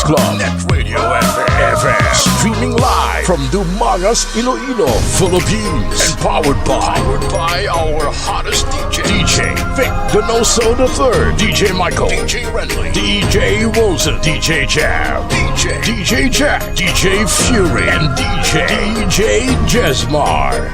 Club. NetRadioFM. Streaming live from Dumangas, Iloilo, Philippines. And powered by our hottest DJ Vic Donoso III, DJ Michael, DJ Renly, DJ Wilson, DJ Jam, DJ Jack, DJ Fury, and DJ Jesmar.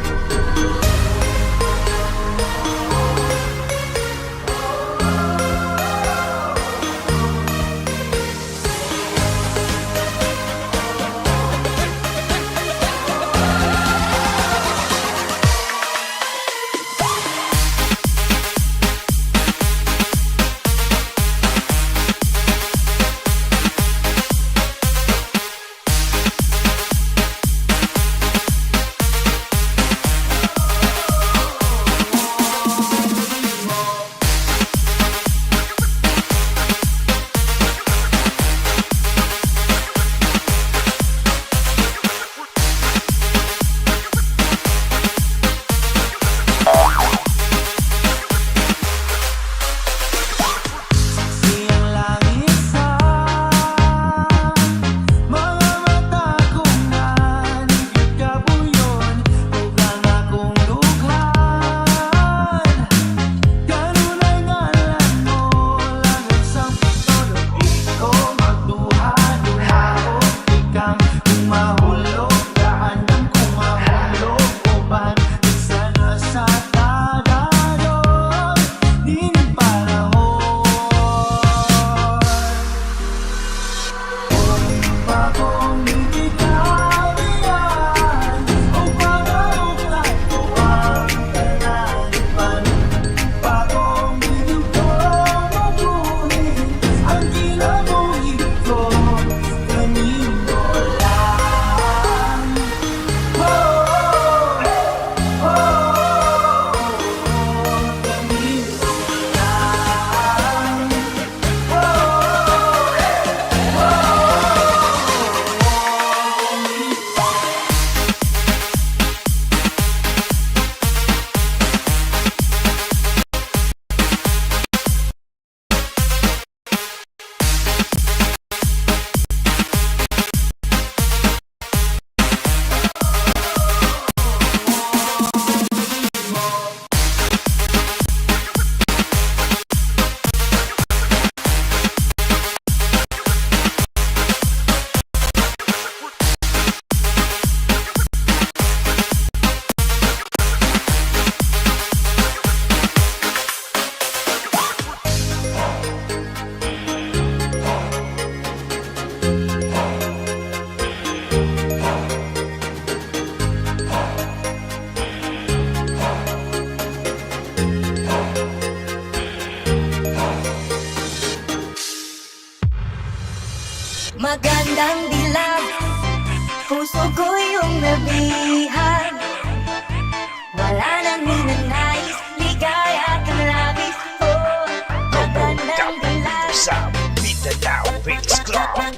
Magandang dilag, puso ko yung nabihan. Wala nang ninanais, ligaya kang labis. Oh, magandang dilag sa Mindanao Mix Club.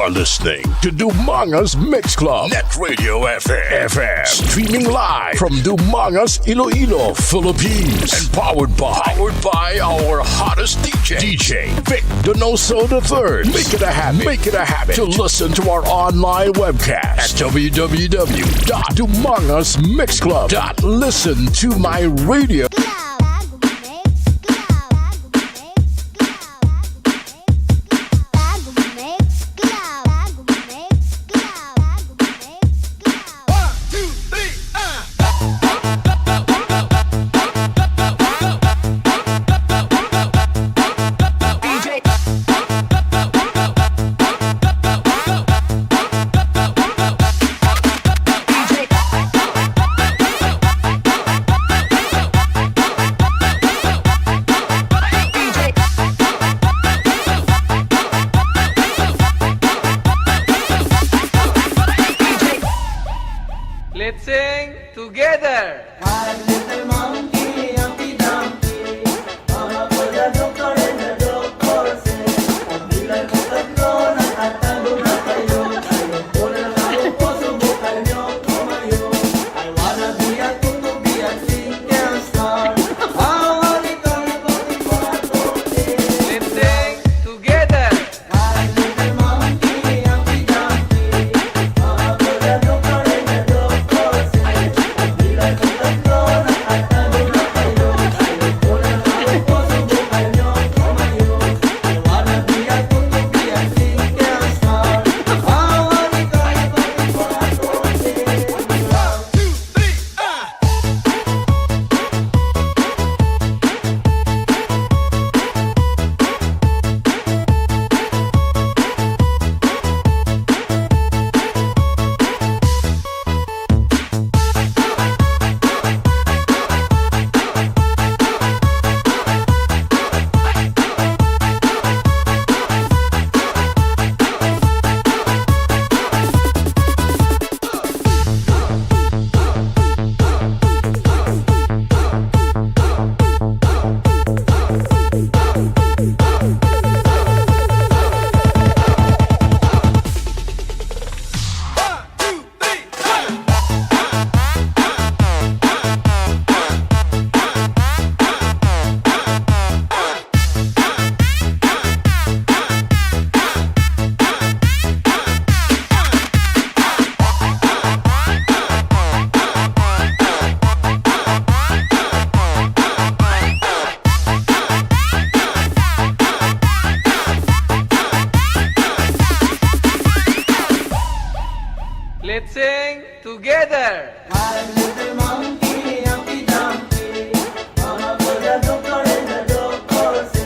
You're listening to Dumangas Mix Club, NetRadioFM, streaming live from Dumangas, Iloilo, Philippines, and powered by our hottest DjVicDonosoIII. Make it a habit to listen to our online webcast at www.dumangasmixclub.listen to my radio. Let's sing together. My little monkey, Humpty Dumpty, mga puladok ka rin na doktorse. Pagbilay mo tatlo, nakatago na kayo. Ayaw ko na nakaupo, subukan niyo tumayo. I wanna be a tutu, be a singer star. Hawali ka na pati-patote. Let's sing together. My little monkey, Humpty Dumpty, mga puladok ka rin na doktorse. Pagbilay mo tatlo, nakatago na kayo. Ayaw ko na nakaupo, subukan niyo tumayo. I wanna be a tutu, be a singer star. Hawali ka na pati-patote. Let's sing together. My little monkey, Humpty Dumpty, mga puladok ka rin na doktorse.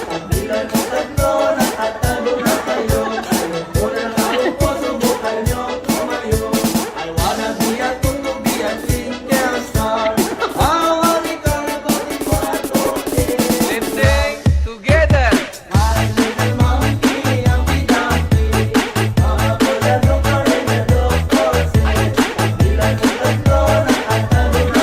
Pagbilay mo tatlo, nakatago na kayo. Ayaw ko na nakaupo, subukan niyo tumayo. I wanna be a tutu, be a singer star. Hawali ka na pati-patote. Let's sing together. My little monkey, Humpty Dumpty, mga puladok ka rin na doktorse. Pagbilay mo tatlo, nakatago na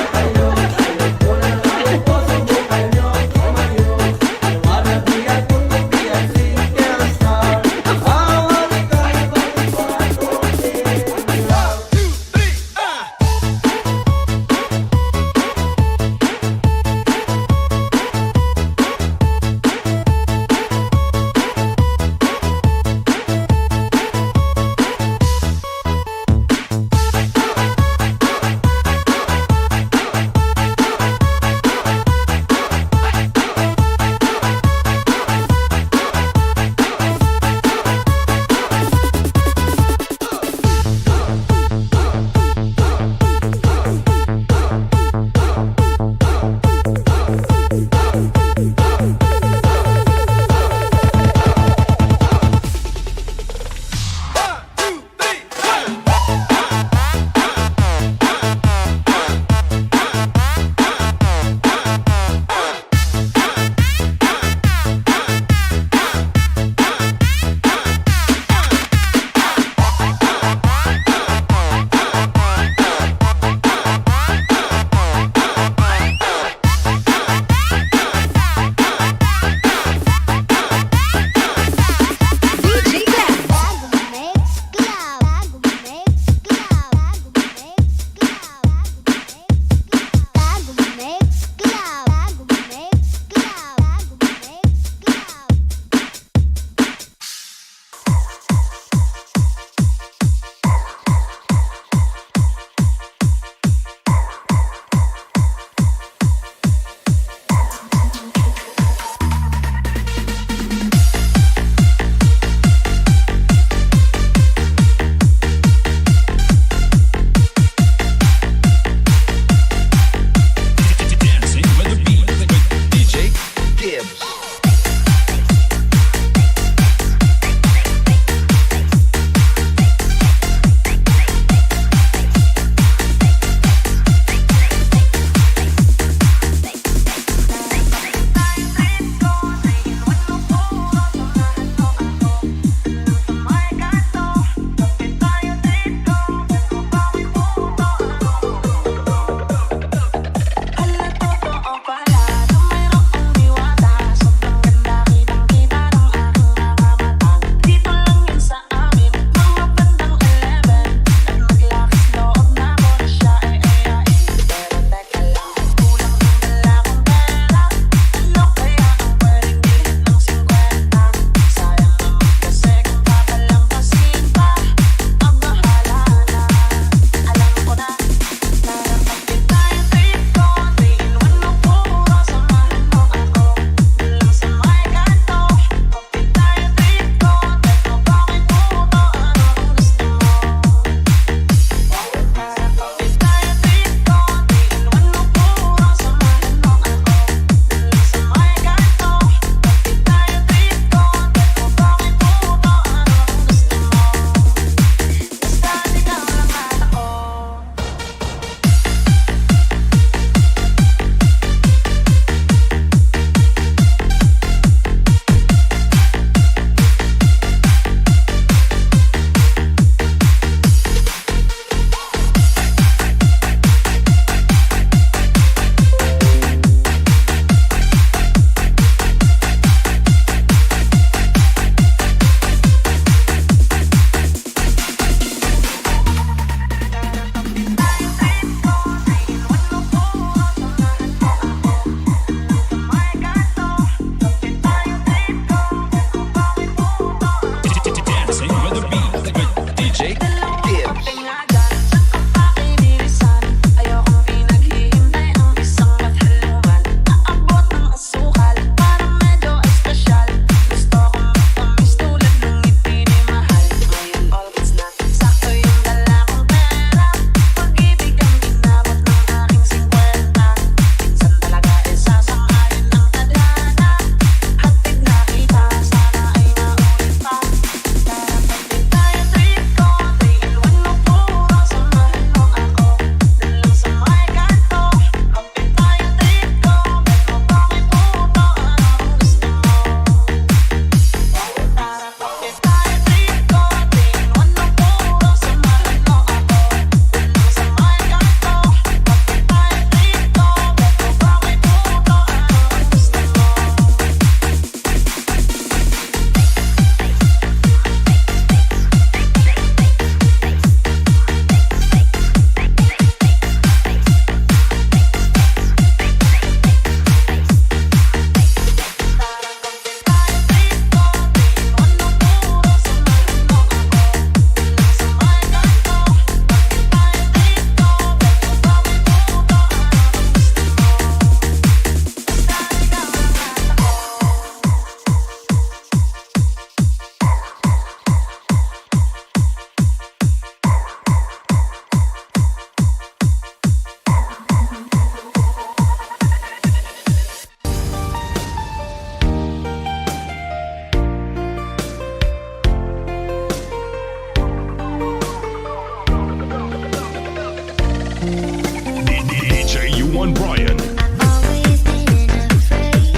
and Brian. I've always been afraid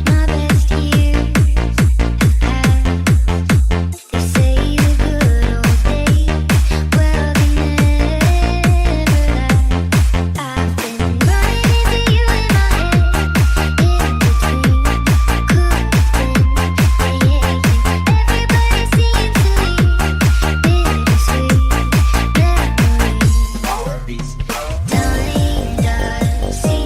my best years ahead. They say the good old days, well, they never last. I've been running into you in my head, in between could have been anything. Everybody seems to leave bittersweet memories. Time does seem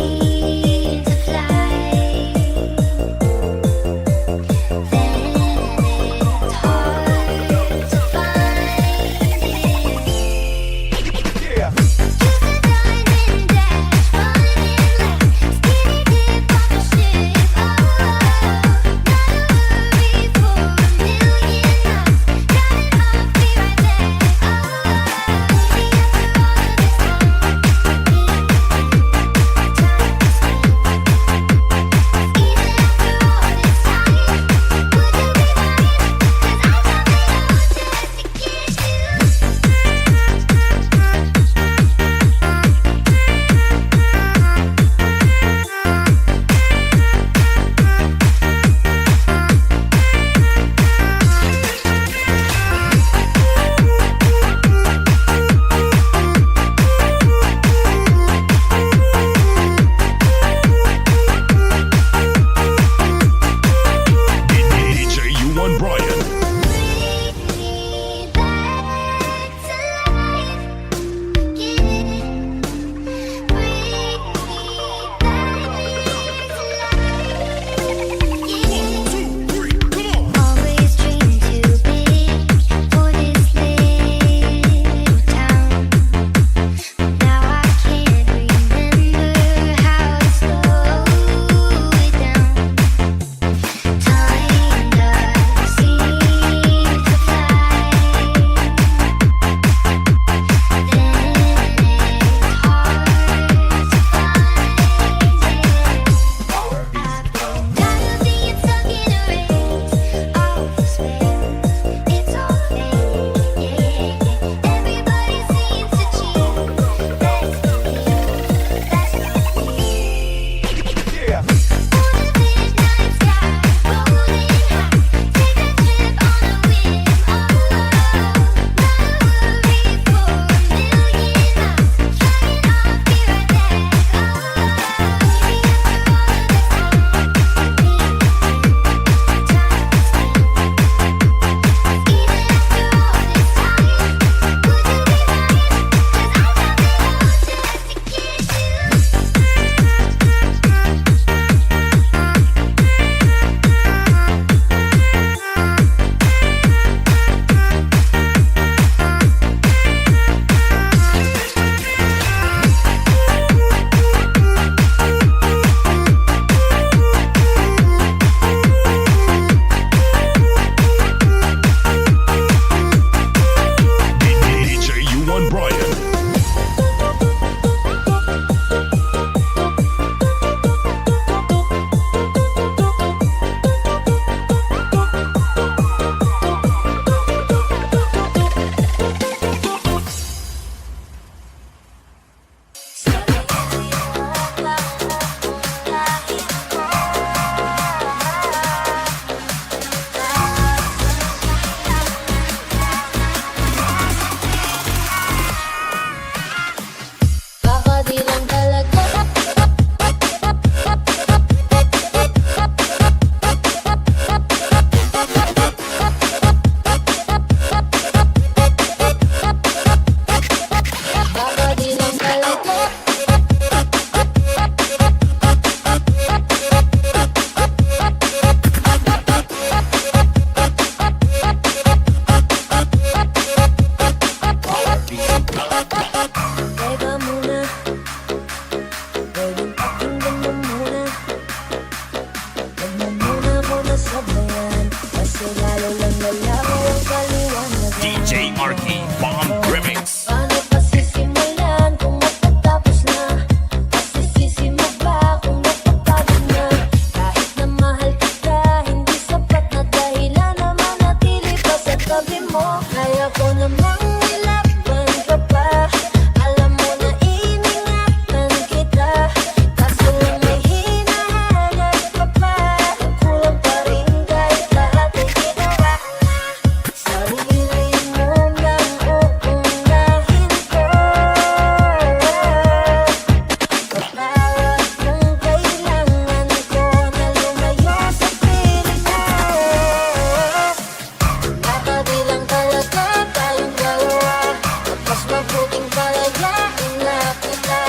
aking palayain na kita.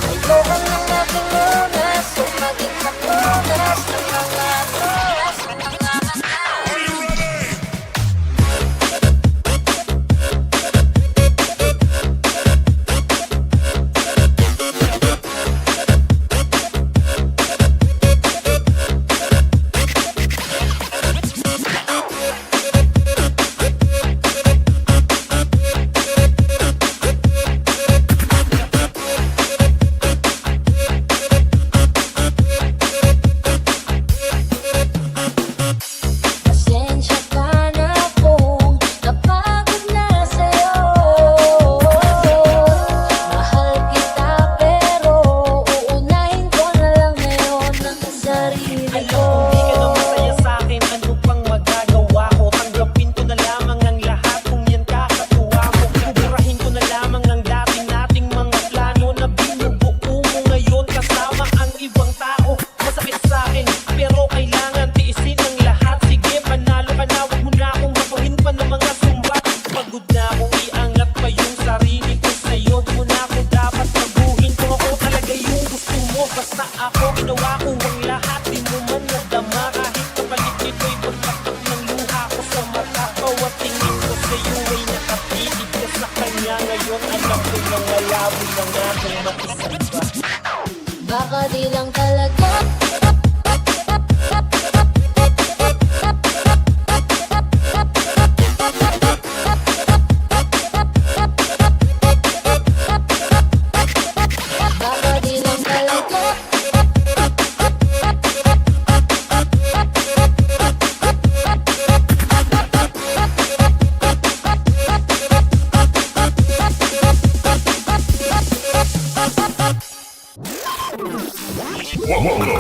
Ayoko nang maging lunas, o maging kapunas ng mga oras, ng mga mata. Pasensya ka na kung napagod na sa'yo. Mahal kita pero uunahin ko na lang ngayon ang sarili ko. Di ka na masaya sa'kin, ano pang magagawa ko? Tanggapin ko na lamang ang lahat kung yan kakatuwa mo. Buburahin ko na lamang ang dati nating mga plano na binubuo mo ngayon kasama ang ibang tao. Masakit sa'kin pero kailangan tiisin ang lahat. Sige, panalo ka na, huwag mo na akong makuhin pa ng mga sumbat. Pagod na akong iangat pa yung sarili ko sa'yo. Di mo na ako dapat maguhin kung ako talaga yung gusto mo. Basta ako ginawa ko ang lahat, di mo man nadama. Kahit kapalit nito'y pagtaktak ng luha ko sa mata. Bawat tingin ko sa'yo ay nakapilig ka sa kanya. Ngayon alam ko na malabo na nga kung makisama. Baka di lang talaga. Baka di lang talaga.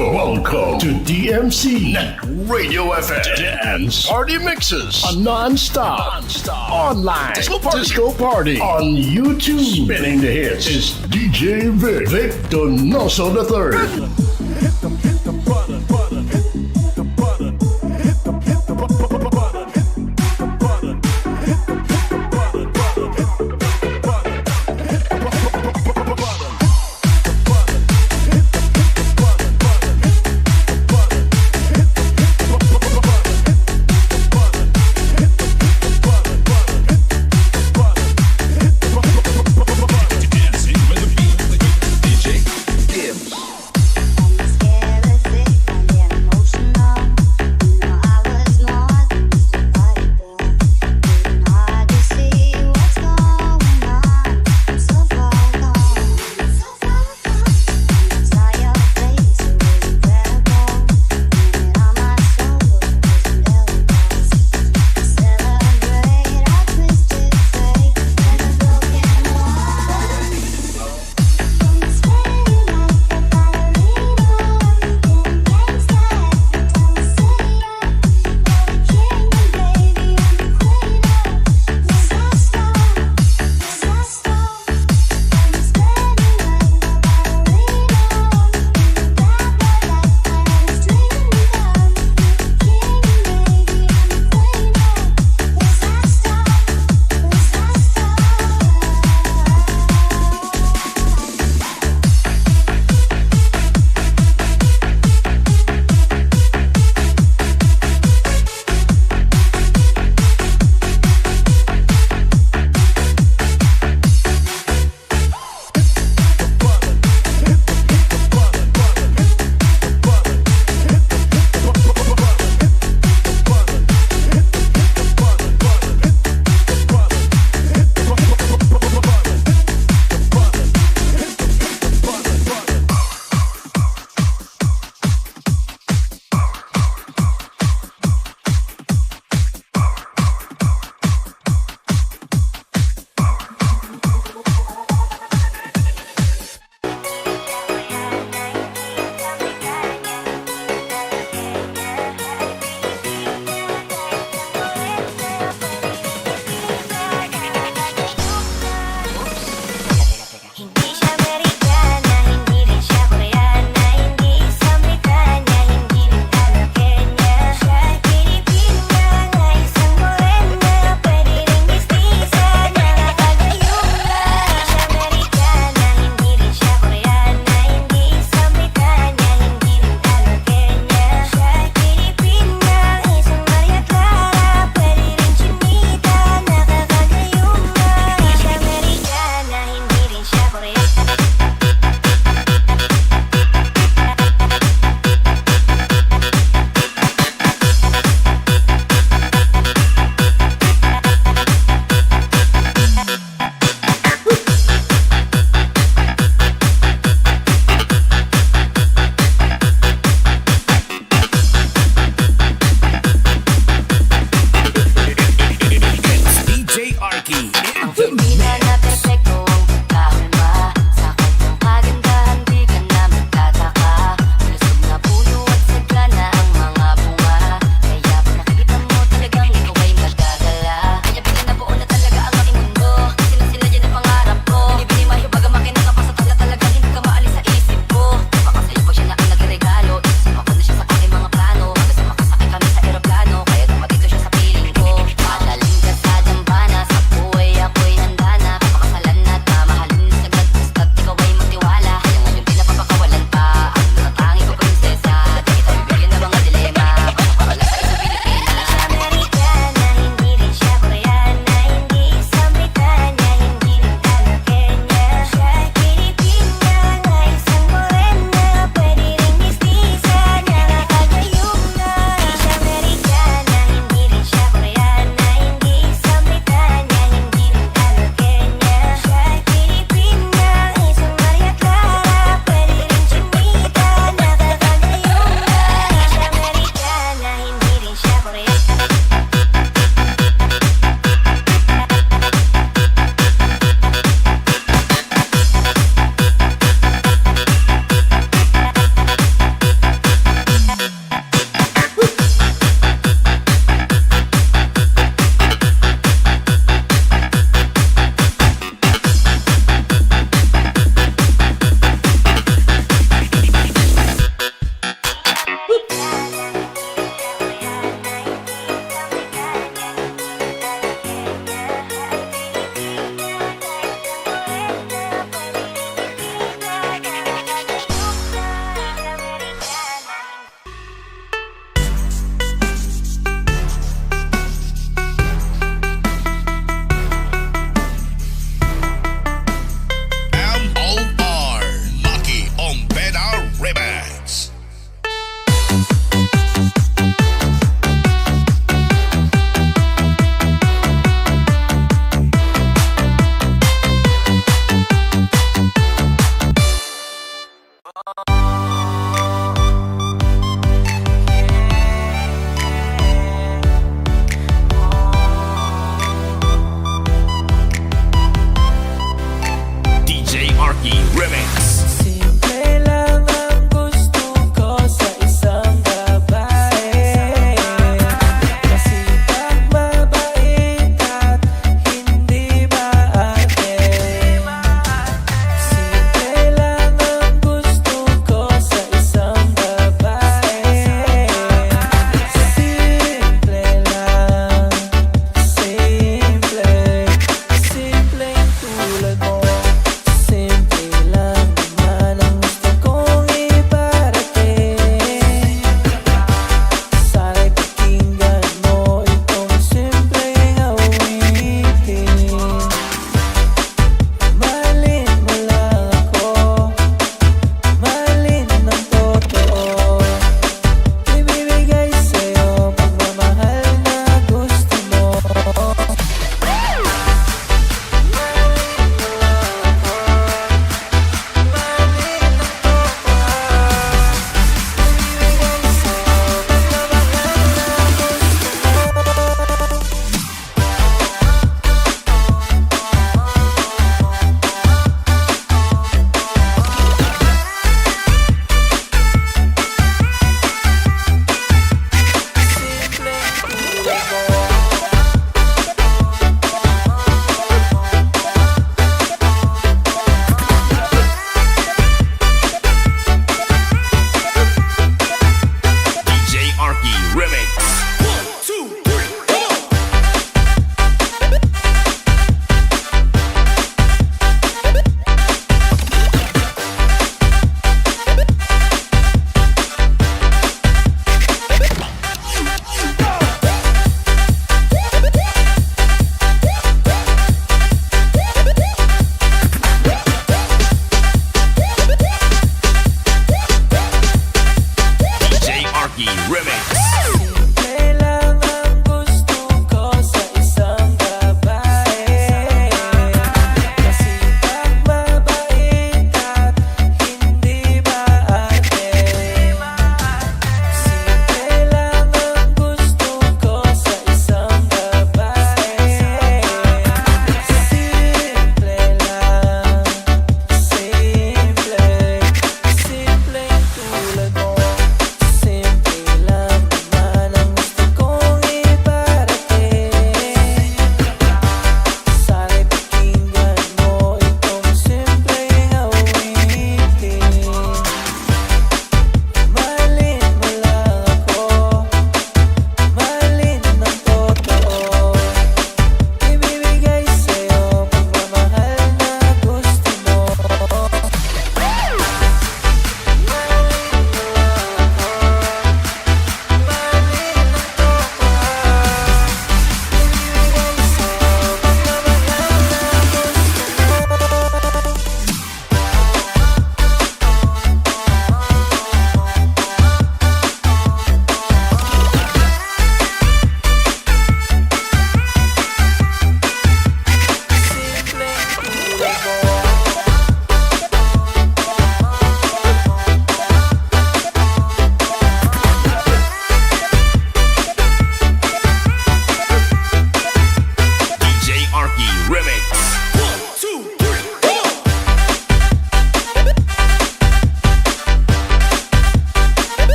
Welcome to DMC NetRadioFM Dance Party Mixes, a non-stop online disco party on YouTube. Spinning the hits is DJ Vic Donoso III. Remix. Simple lang ang gusto ko sa isang babae, masipag, mabait at hindi maarte. Simple lang ang gusto ko sa isang babae, simple lang, simple, simpleng tulad mo. Simple lang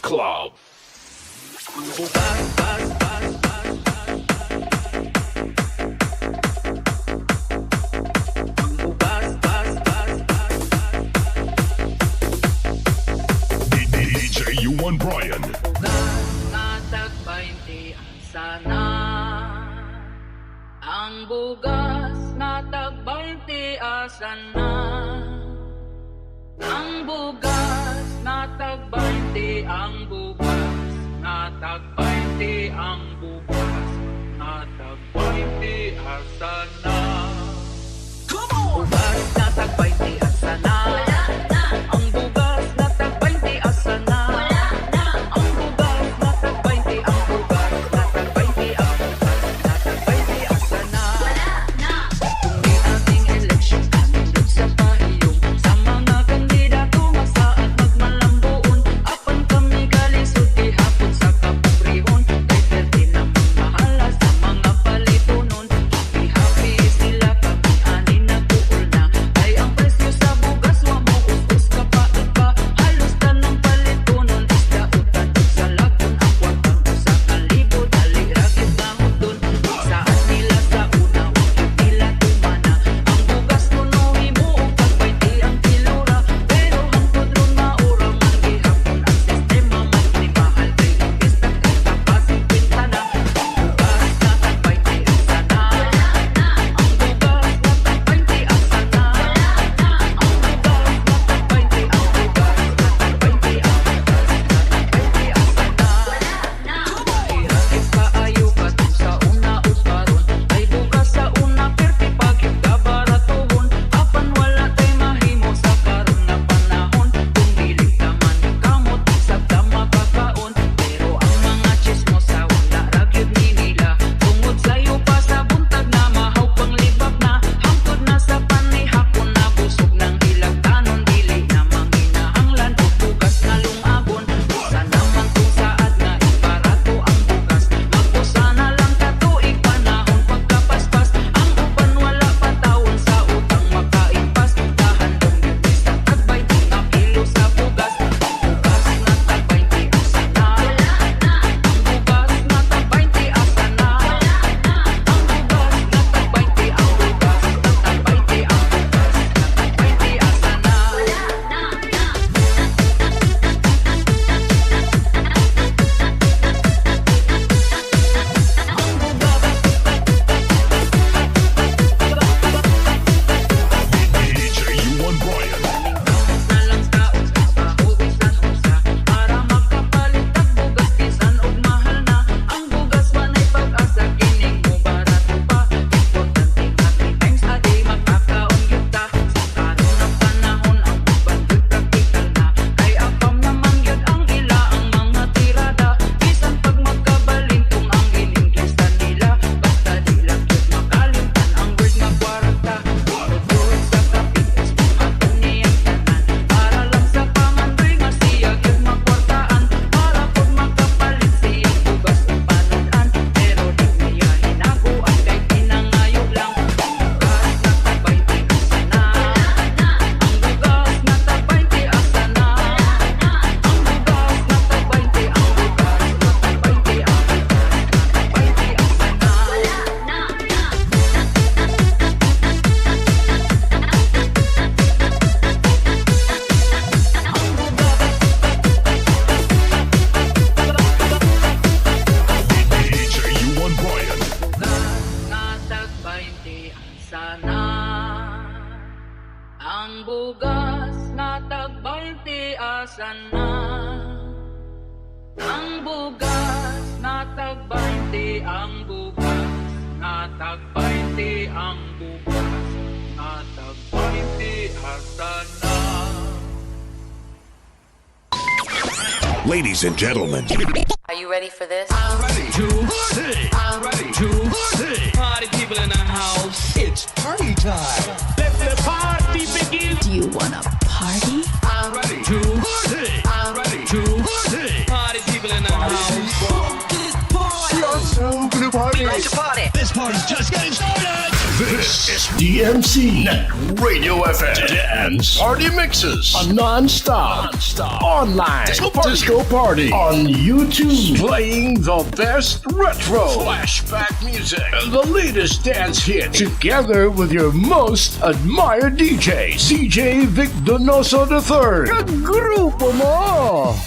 Club. DJ U1 Brian. Natagbainti sana ang bugas natagbainti sana ang bugas natagbainti ang bugas natagbainti ang bugas natagbainti sana bugas natagbainti sana ang bugas natagbainti sana ang bugas natagbainti ang bugas natagbainti ang bugas natagbainti sana kung di ating eleksyon kanindot sa pahiyong sa mga kandidato masaat magmalambuon apan kami kalisod gihapon sa kapobrehon kay perdi namang mahala sa mga palitunon happy sila kami ani nagbuol na kay ang presyo sa bugas wa mo us ka pa iba halos tanang palitunon isda utan sa lagon ang kwartang usa ka libo dali ragit na hudon saan nila sa una ug nila tumana ang bugas kuno himuog pagbayti ang kilura pero hangtod ron maura man gihapon ang sistema mas ni mahal kay imbis na kay kapasig bintana bugas natagbayti sana ang bugas natagbayti sana ang bugas natagbayti ang bugas natagbayti ang Irakit kaayo katong sa una ug karon ay bugas sa una perti pagyud kabaratuhon apan wala tay mahimo sa karon nga panahon kung dili ka man kamot sabta makakaon pero ang mga chismo sa wala ra gyud ni nila tungod sayo pa sa buntag na mahaw pang libak na hangtod na sa panihapon na busog ng ilang tanon dili na manginahanglan og bugas nga lungagon usa naman kung saad nga ibarato ang bugas magpusa na lang katuig panahon pagkapaspas ang uban wala patawon sa utang makaimpas dahandom gyud ni sa tagbayti nga kilo sa bugas bugas natagbayti sana ang bugas natagbayti sana ang bugas natagbayti ang bugas natagbayti ang DJ U1 Brian. na lang taon sa baho bisan usa para magkapalit ang bugas bisan og mahal na ang bugas manay pag-asa kining mo barato pa importante nga 3 times a day magkakaon gyud ta sa karon nga panahon ang uban gyud praktikal na kay apam naman gyud ang ila ang mga tirada bisan pag magkabalin kung ang giningisan nila basta di lang gyud makalimtan ang word nga kwarta Tulog sa kapit is atong niyang tanan para lang sa pamandoy nga siya gyud makwartaan para pud makapalit siyang bugas ug panudan pero di niya hinaguan kay pinangayo lang bugas natagbayti sana ang bugas natagbayti sana ang bugas natagbayti ang bugas natagbayti ang DJ U1 Brian. natagbayti sana ang bugas natagbayti sana ang bugas natagbayti ang bugas natagbayti ang bugas natagbayti sana Ladies and gentlemen, Are you ready for this? Party people in the house. It's party time. Let the party begin. Do you wanna party? I'm ready to party. I'm ready to party. Party people in the house. Let's go to the party. Like to party. This party's just getting started. this This is DMC Net Radio FM Dance Party Mixes. A non-stop online disco party on YouTube. Playing the best retro flashback music and the latest dance hits together with your most admired DJs. DjVicDonosoIII. Kagrupo mo!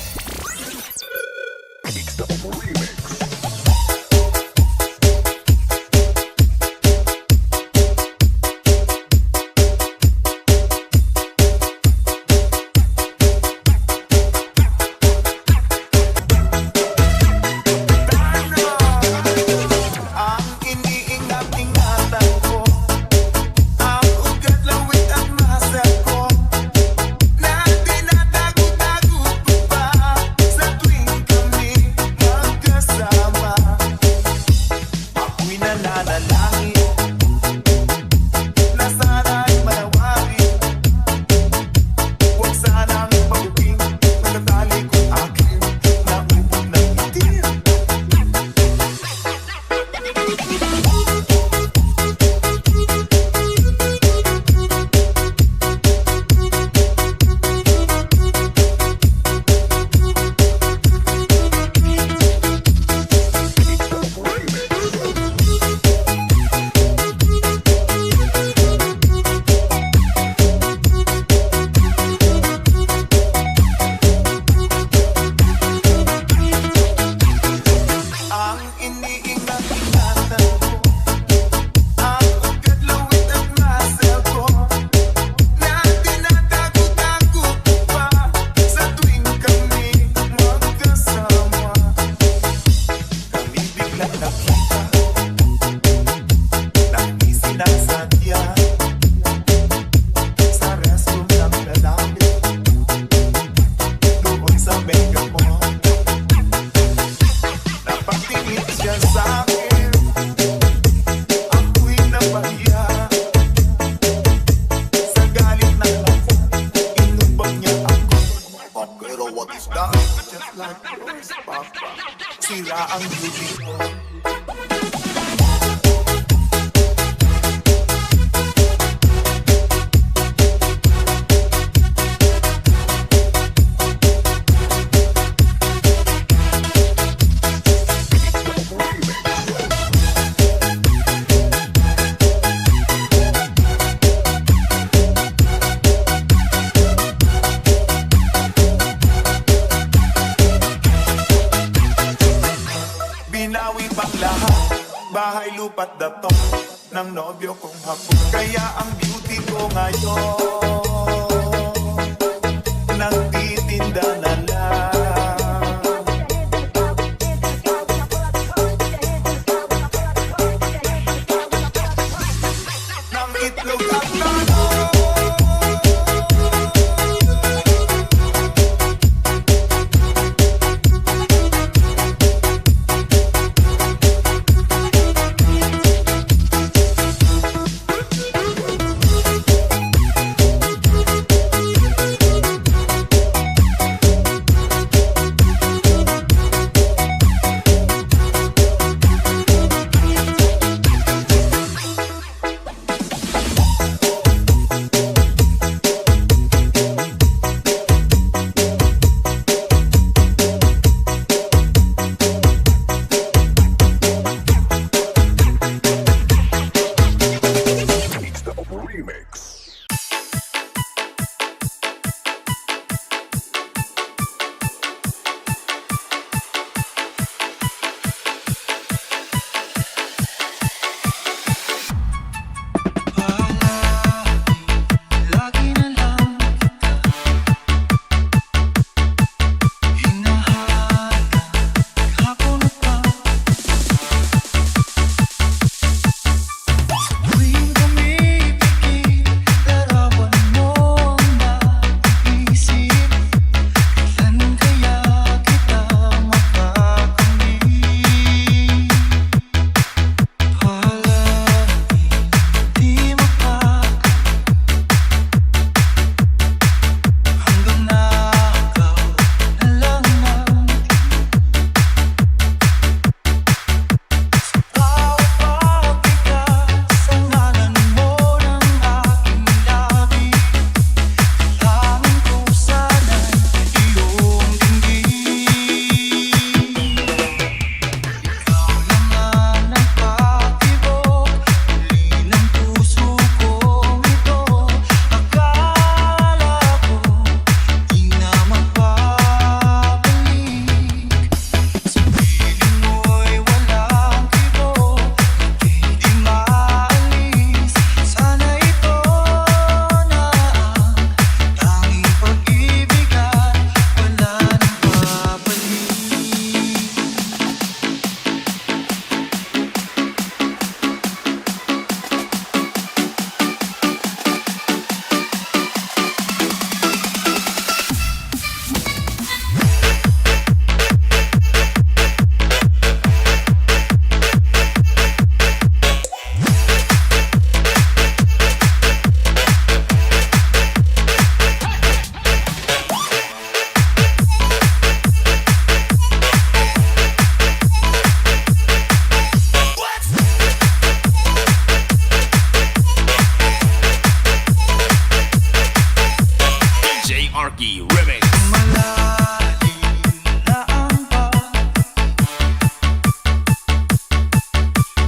Marky Remix.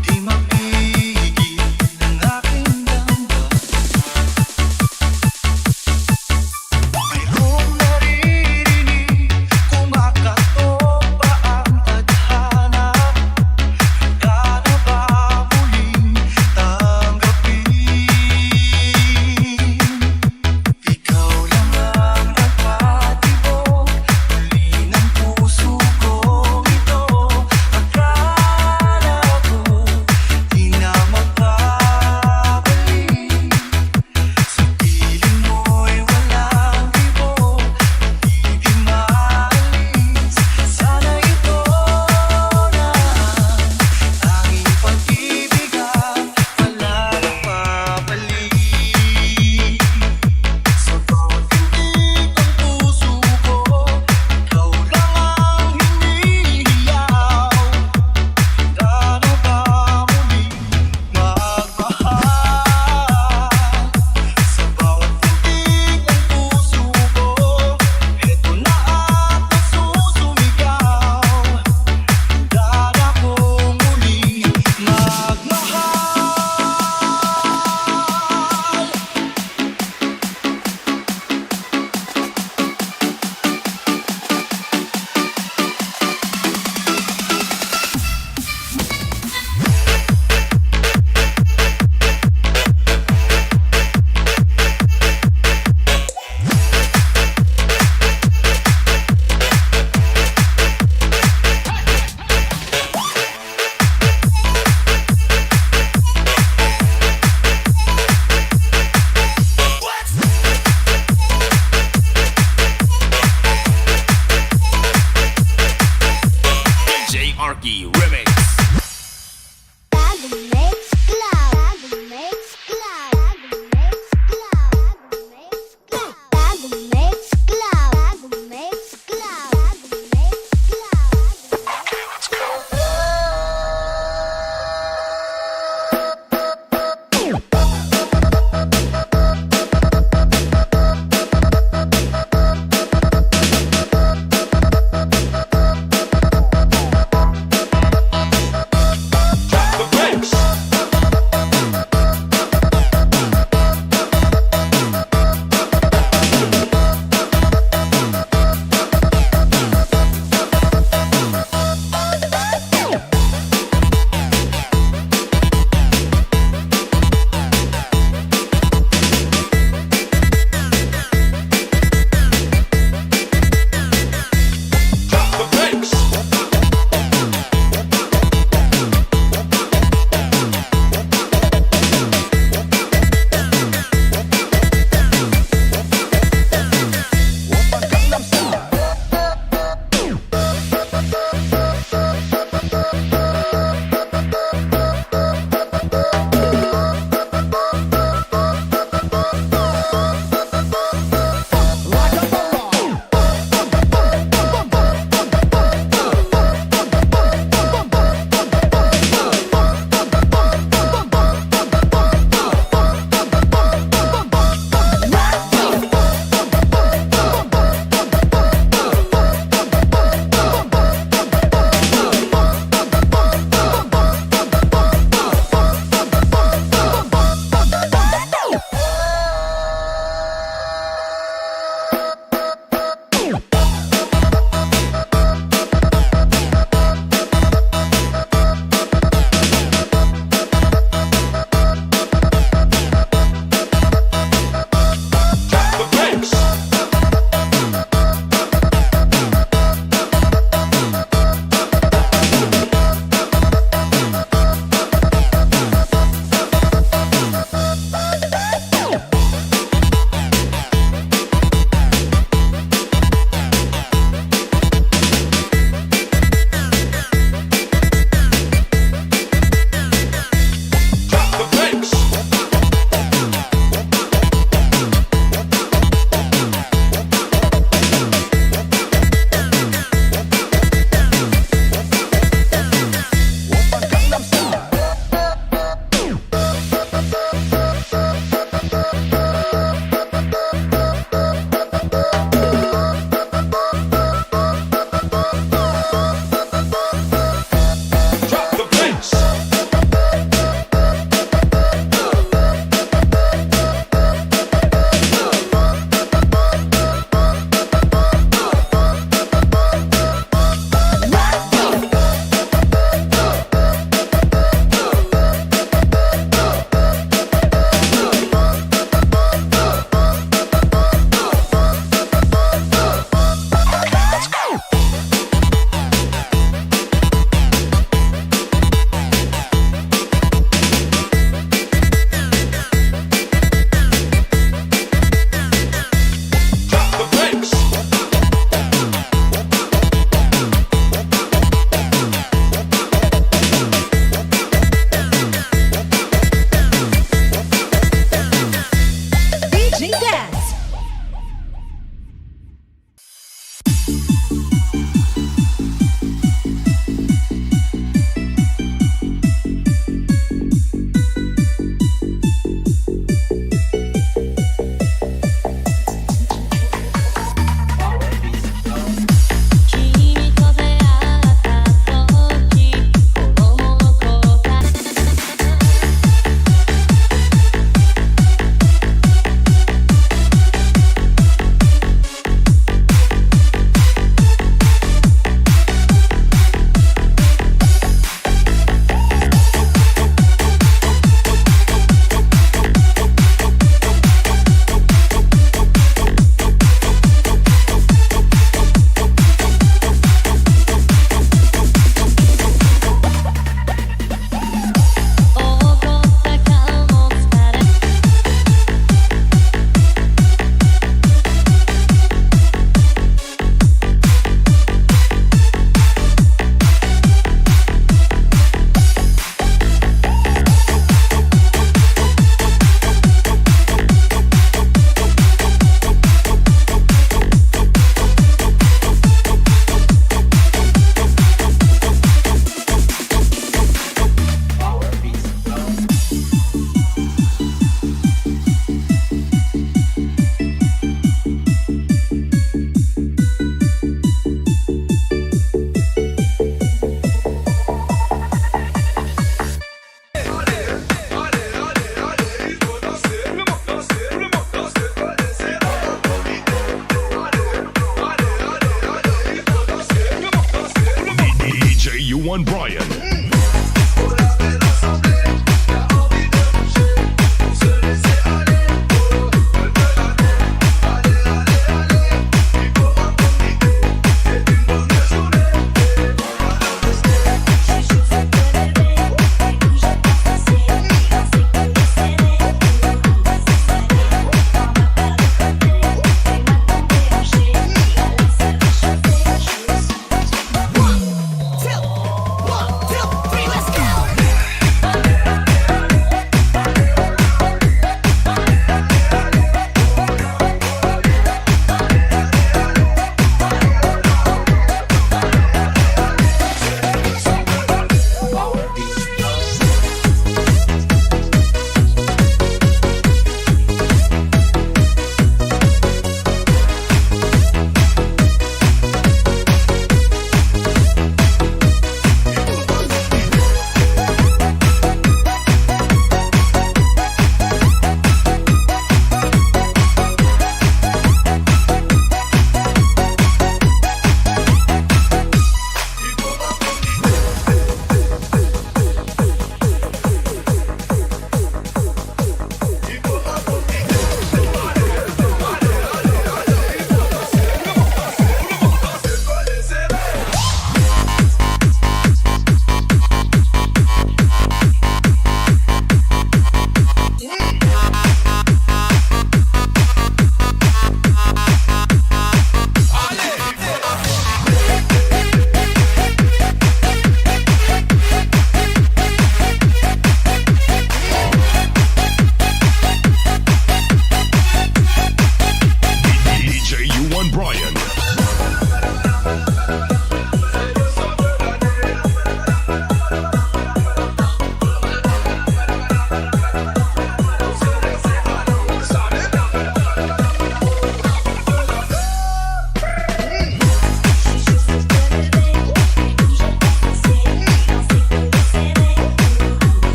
Di mapigil ang aking damba. Mayroong naririnig, kumakatok pa ang tadhana. Handa na ba muling tanggapin? Ikaw lang ang nagmamahal.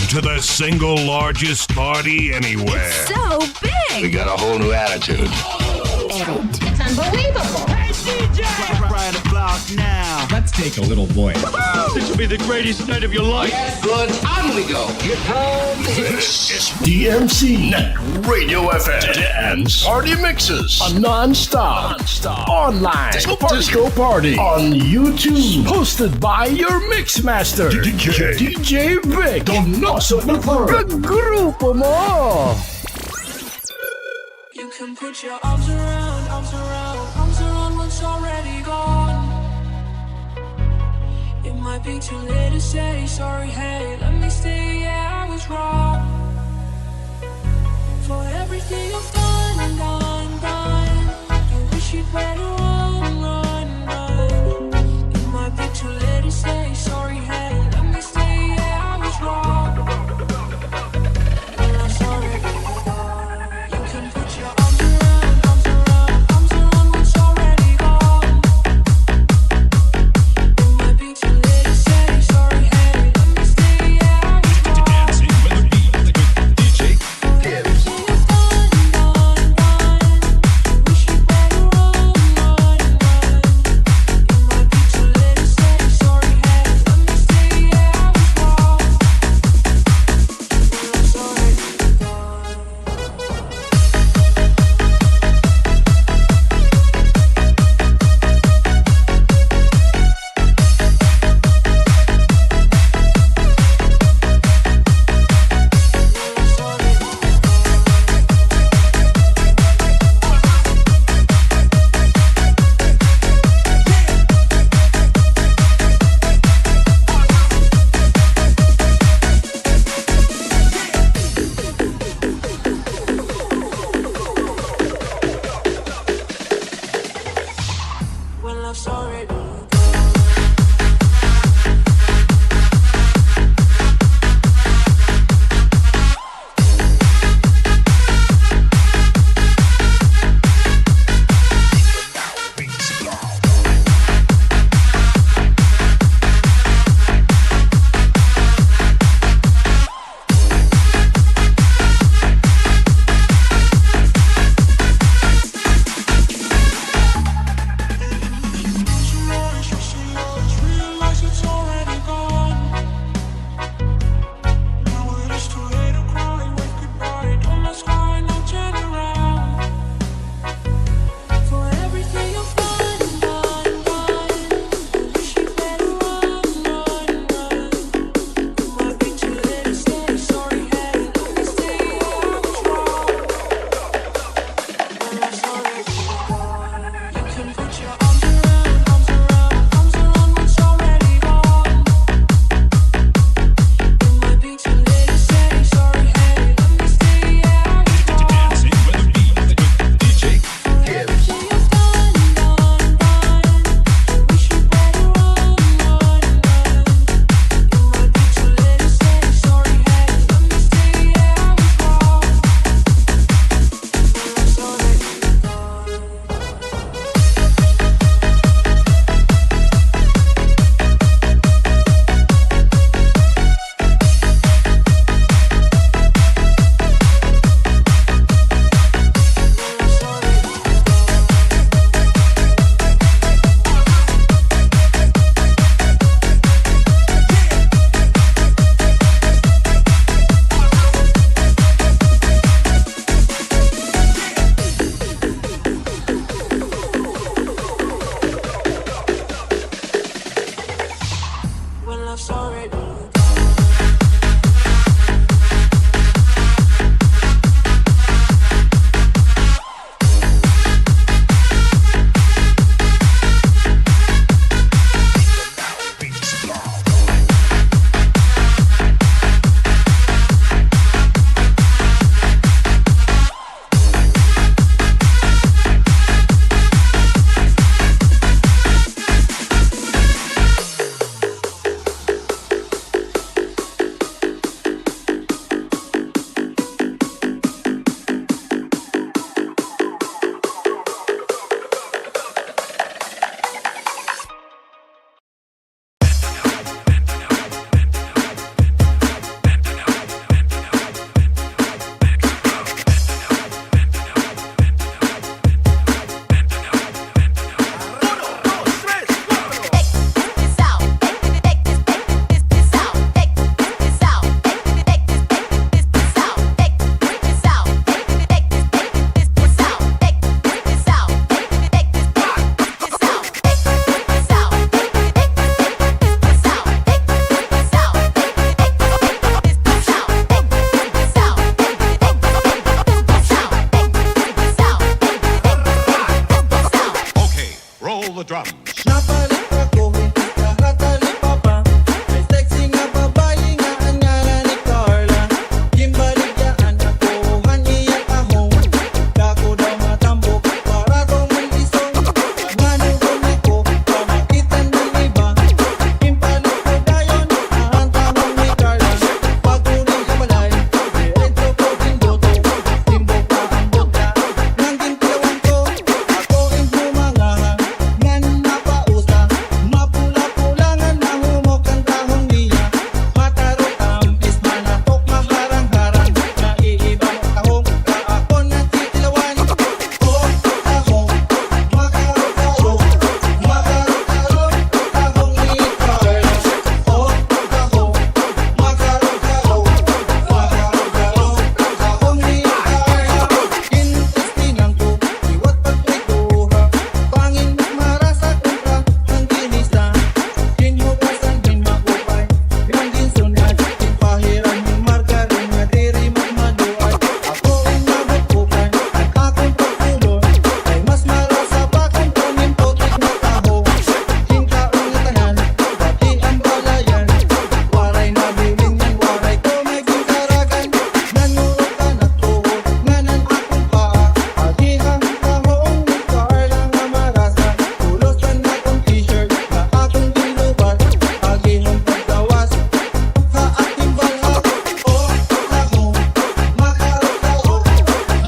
to the single largest party anywhere. So We big! got a whole new attitude. Edit. It's unbelievable. Hey, DJ! Right about now. Let's take a little boy. This will be the greatest night of your life. Good, on we go. This is DMC Net Radio FM Dance Party Mixes. A non-stop online disco party on YouTube. Hosted by your mixmaster, DjVicDonosoIII. The grupo mo! You can put your arms around what's already gone. It might be too late to say sorry, hey, let me stay, yeah, I was wrong. For everything I've done, you wish you'd better run. It might be too late to say sorry, hey, let me stay, yeah, I was wrong. And I'm sorry, you can put your arms around what's already gone. It might be too late to say sorry, hey, let me stay, yeah, I was wrong. Dancing with the beat, with DJ Gibbs. Everything I've done, you wish you'd better run. It might be too late to say sorry, hey, let me stay, yeah, I was wrong. And I'm sorry, well, I'm sorry. drums. Napalit ako, hindi ka katalipapa. May sexy nga babae nga ang ngalan ni Carla. Gimbaligyan ako, haniya kahong. Dako daw matambok, para tong isong. Ngano ko, pamakitan ng iba. Impalit ko dayon, ang tamang ni Carla. Pagkuling kamalay, diretso ko pindoto. Timbok pa ang boga, nang gintilawan ko. Ako ang humangahan, ngan napausa. Mapula-pulangan, mahumok ang tahong niya. Matarot tampis, manatok, maharang-harang. Naiibang tahong, kaako na titilawan. Oh, tahong, makarot-karot. Makarot-karot, tahong ni Carla. Oh, tahong, makarot-karot. Makarot-karot, tahong ni Carla. Kintestingan ko, iwat pagprituha. Pangin marasa kontra ang ginisa. Kinhugasan din makupay, yang ginsunad. Kinpahiran yung margarin nga diri magmaduay. Ako ang nabukukan, at akong pagtulon. Ay mas marasa pa kung panimpokit na taho. Kinkaong tanan, pati ang balayan. Waray na bilin yan, waray ko may gintaragan. Nanurot ka na tuhod, nganan akong paa. Agihang tahong ni Carla nga marasa. Tulosan na kong t-shirt, na akong ginubat. Agihang paggawas, sa ating balak. Oh, tahong, makarot-karot.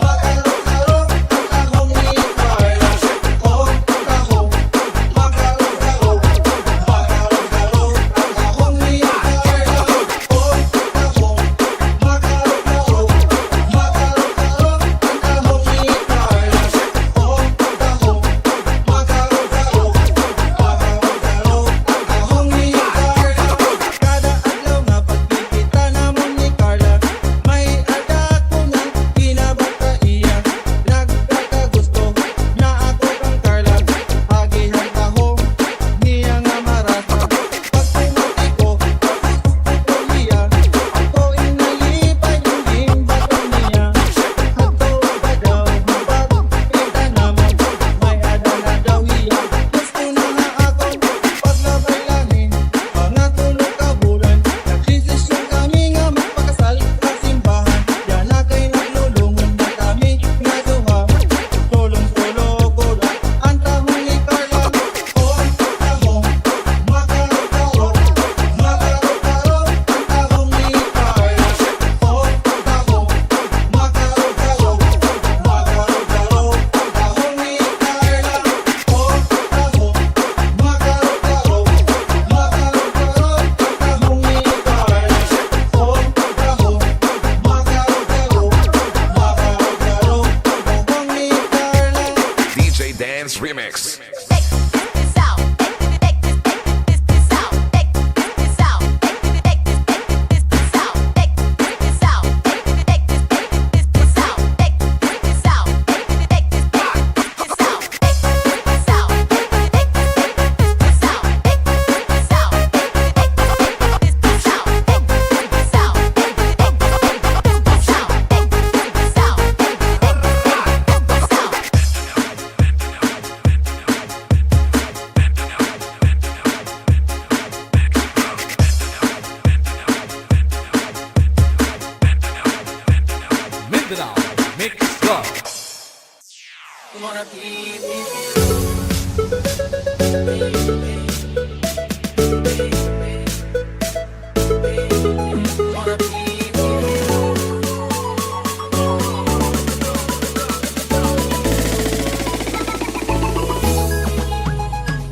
Makarot-karot, ang tahong ni Carla. Oh, tahong, makarot-karot. Makarot-karot, ang tahong ni Carla. Oh, tahong, makarot-karot. Makarot-karot, ang tahong ni Carla. Oh, tahong, makarot-karot. Makarot-karot, ang tahong ni Carla. Kada adlaw nga pagkikita namon ni Carla, may ada ko nga kinabata iya. Nagkakagusto na ako kang Carla. Agihang tahong niya nga marasa. Pagpumati ko, gusto niya. Ako inalipay yung gimbaton niya. Ato ba daw mapagkita namon, may ada na daw iya. Gusto na nga akong paglabay langin. Mga tulog ka bulan, nagsisisyon kami nga magpakasal sa simbahan. Yan na kay naglulungon na kami nga duha. Tulong-tulo ko lang ang tahong ni Carla. Oh, tahong, makarot-karot. Makarot-karot, ang tahong ni Carla. Oh, tahong, makarot-karot. Makarot-karot, ang tahong ni Carla. Oh, tahong, makarot-karot. Makarot-karot, ang tahong ni Carla. Oh, tahong, makarot-karot. Makarot-karot, ang tahong ni Carla. DJ Dance Remix. Mindanao Mix Club. Wanna be with you. Wanna be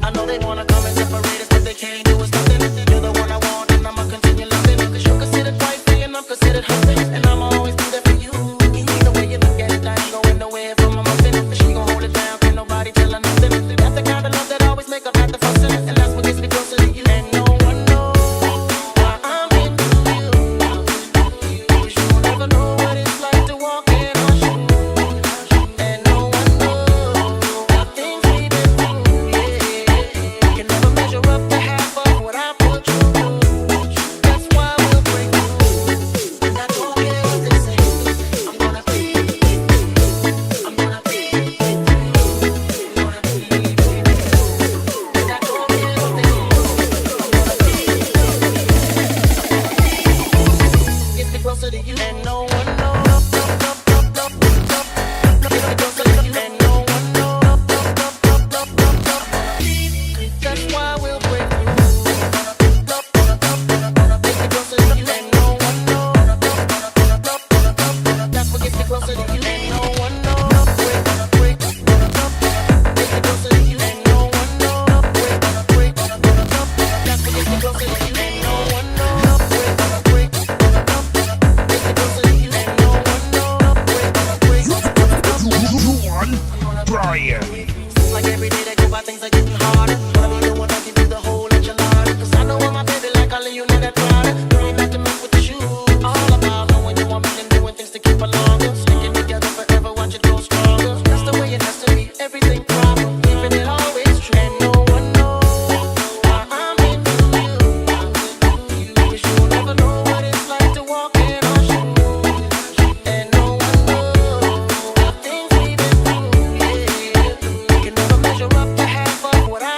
I know they wanna come and separate us, but they can't do us nothing. You're the one I want, and I'ma continue loving. Cause you're considered wifey, and I'm considered husband. And I'ma always be there for you. The way you look at it, I ain't going nowhere from a muffin. She gon' hold it down, can't nobody tell her nothing. That's the kind of love that always make up at the fussing. And why things are getting harder. But I'm the one that can do the whole enchilada. 'Cause I know I'm my baby like I you know that Prada. Girl, ain't not to mess with the shoes. All about knowing you want me and doing things to keep along. Sticking together forever, watch it grow stronger. That's the way it has to be, everything proper. Keeping it always true. And no one knows why I'm into you. 'Cause you'll never know what it's like to walk in our shoes. And no one knows the things we've been through. Yeah, can never measure up to half of what I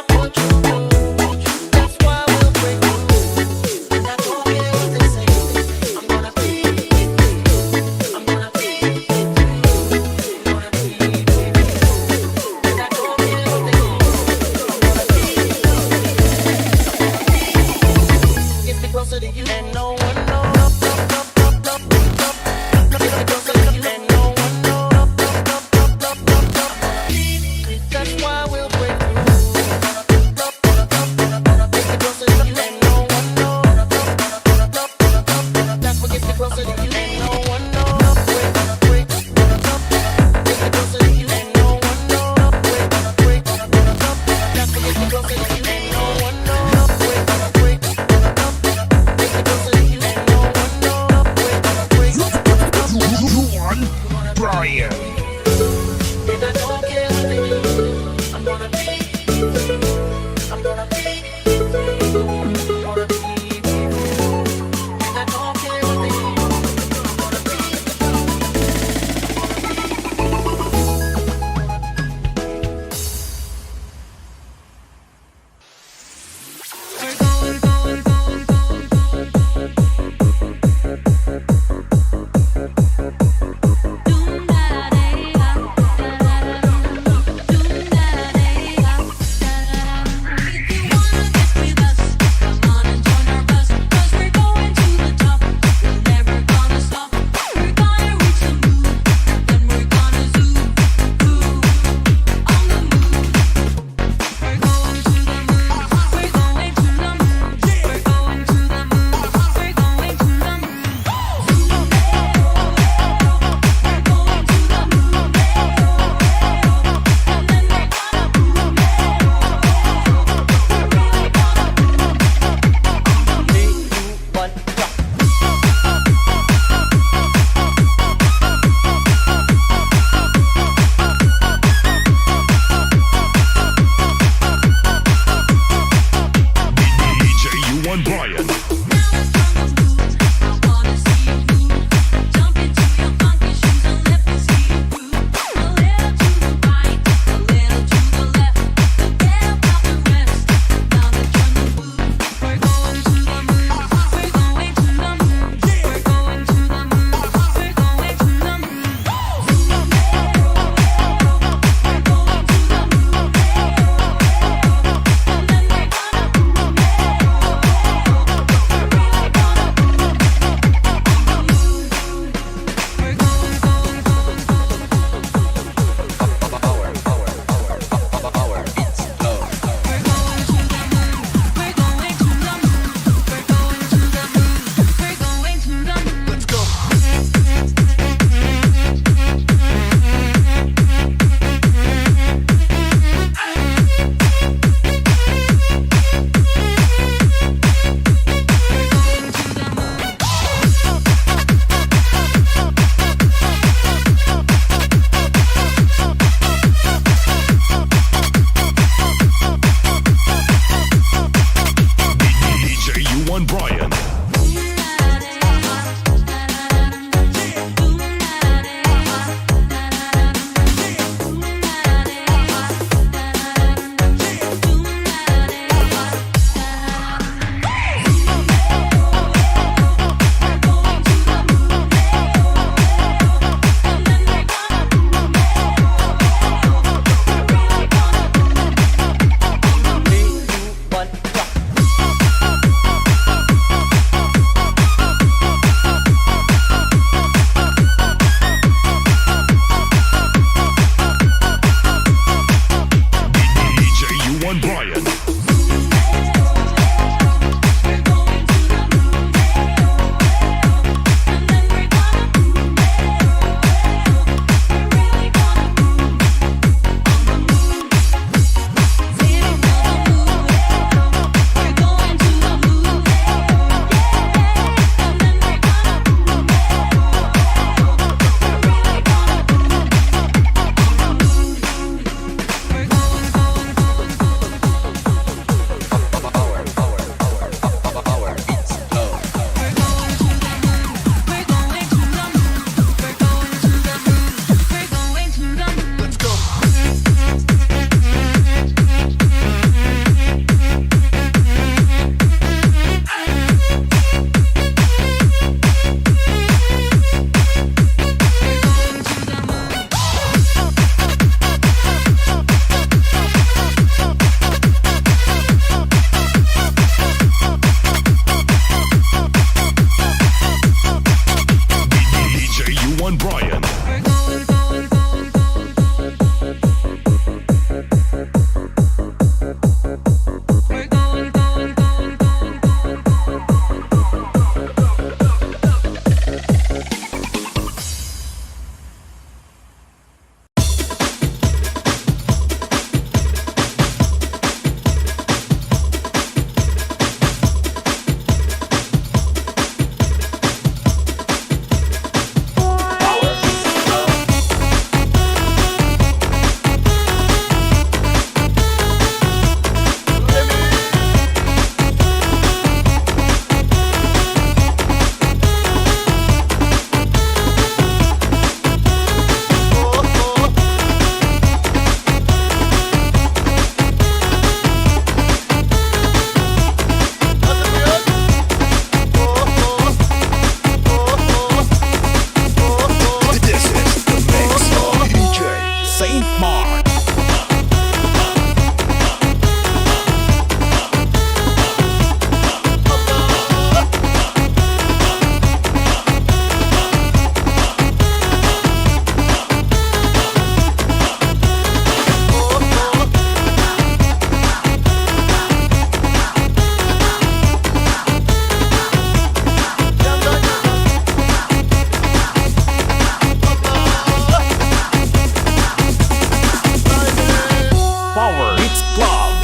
Power Beats Club.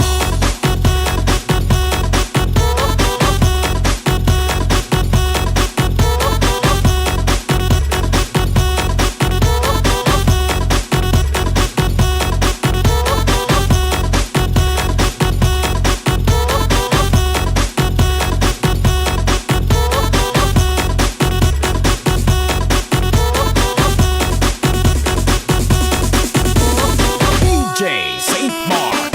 DJ Saint Mark.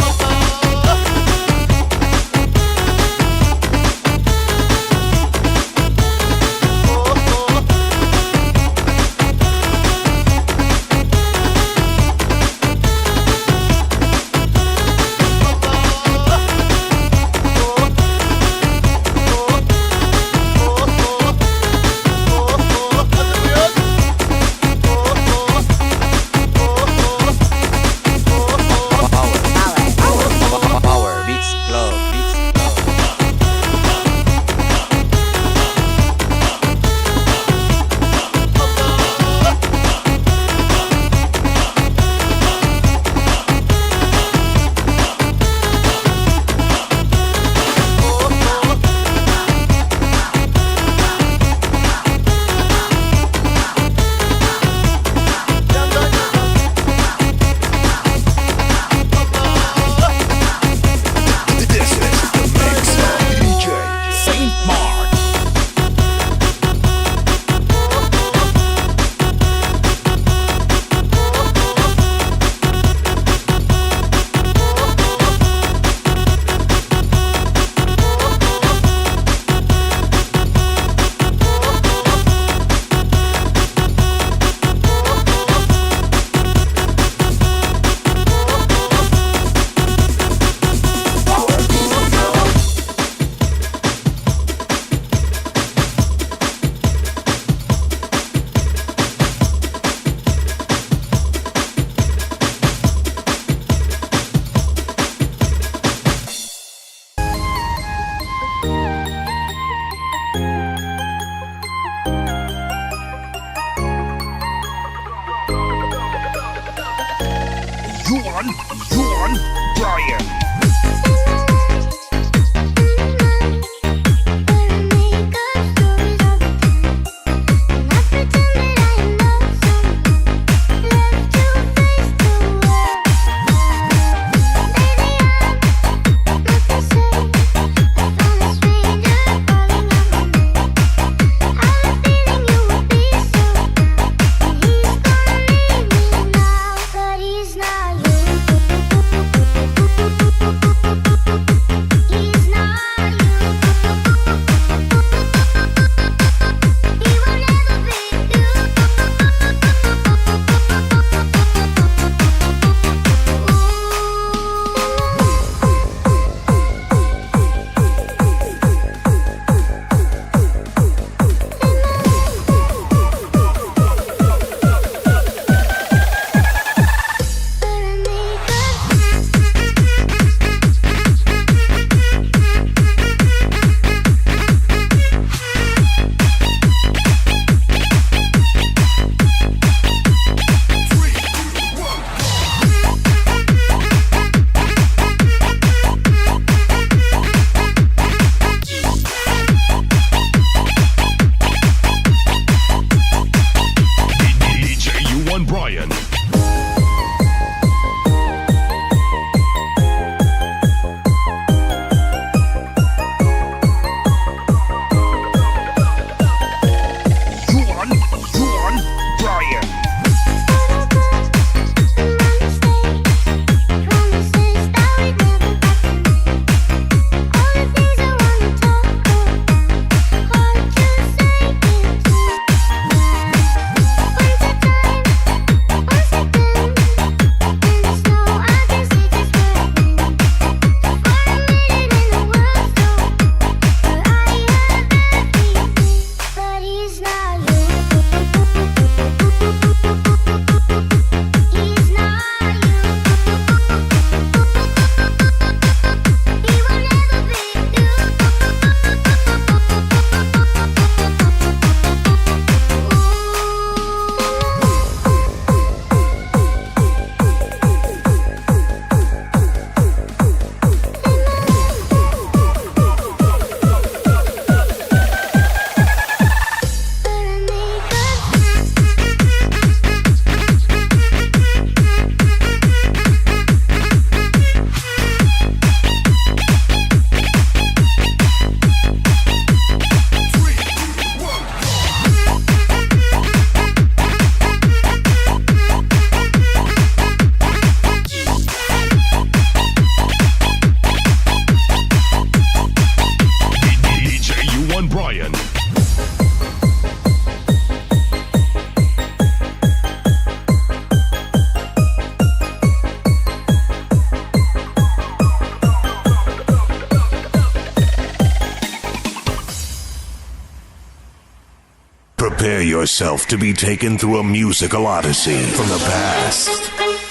yourself to be taken through a musical odyssey from the past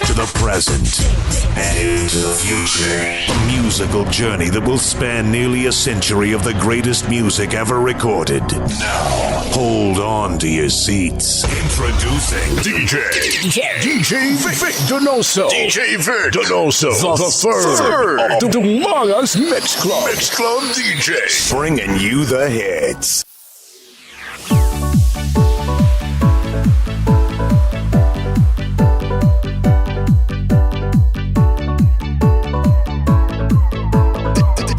to the present and into the future. A musical journey that will span nearly a century of the greatest music ever recorded. Now, hold on to your seats. Introducing DjVicDonosoIII. DjVicDonoso the third of the Dumangas Mix Club DJs, bringing you the hits.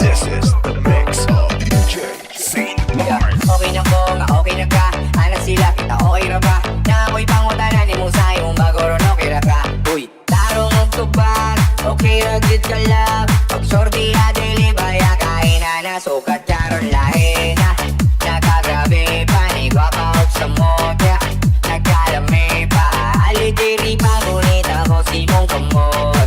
This is the mix of DJ St. Mark. Okay na ko, nga okay na ka. Anak sila, kita okay na ba? Na ako'y pangutanan ni mo sa'yo, magoro no kira ka. Uy, tarong og tubag, okay ra gid ka lang. Pag sorti adili baya kain na sukat karon lahi na. Nakagrabe panigwa ka og sa motya. Nagkalami pa, alitiri pa ngunit ako si mong kamot.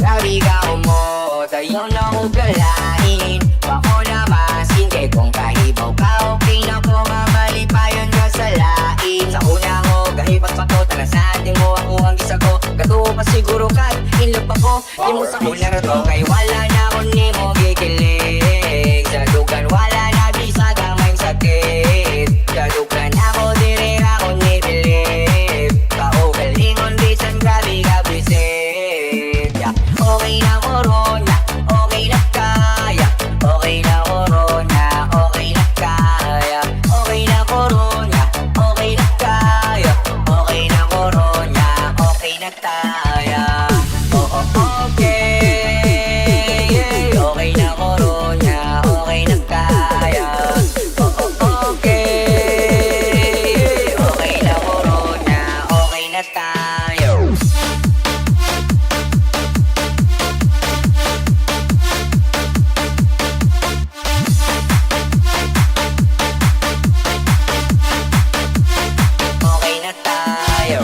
Grabe ka umot, ayaw na ko galain. Bako na masin, kay kung kahibaw ka, okay na po mamalipayon ka sa lain. Sa una ko, gahipat pa to, tala sa ating mo, ako ang gisa ko. Gatuo pa siguro ka, inlog pa ko. Di mo sa una na to, kay wala na ko ni mo kikilig. Sa dugan, wala na bisa kamay sakit. Sa dugan ako, dire ako ni Bilib. Kaugalingon, bisan grabe ka bisit. Okay na corona, okay na kaya. Okay na corona, okay na kaya. Okay na corona, okay na kaya. Okay na corona, okay na kaya. Oo, okay. Okay na corona, okay na kaya. Oo, okay. Okay na corona, okay na tayo. Okay na tayo.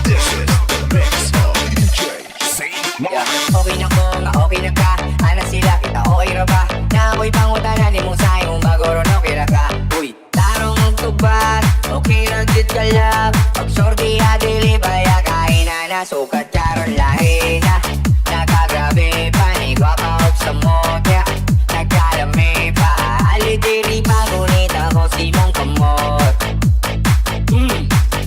This is the mix of DJ St. Mark. Okay na ko, nga okay na ka. Anak sila, kita okay ra ba? Na ako'y pangutanan ni mong sa'yo, magoro no kira ka. Uy, tarong og tubag, okay ra gid ka lang. Pag sorti adili baya kain na sukat karon lahi na. Nakagrabe panigwa ka og sa motya. Nagkalami pa, alitiri pa ngunit ako si mong kamot.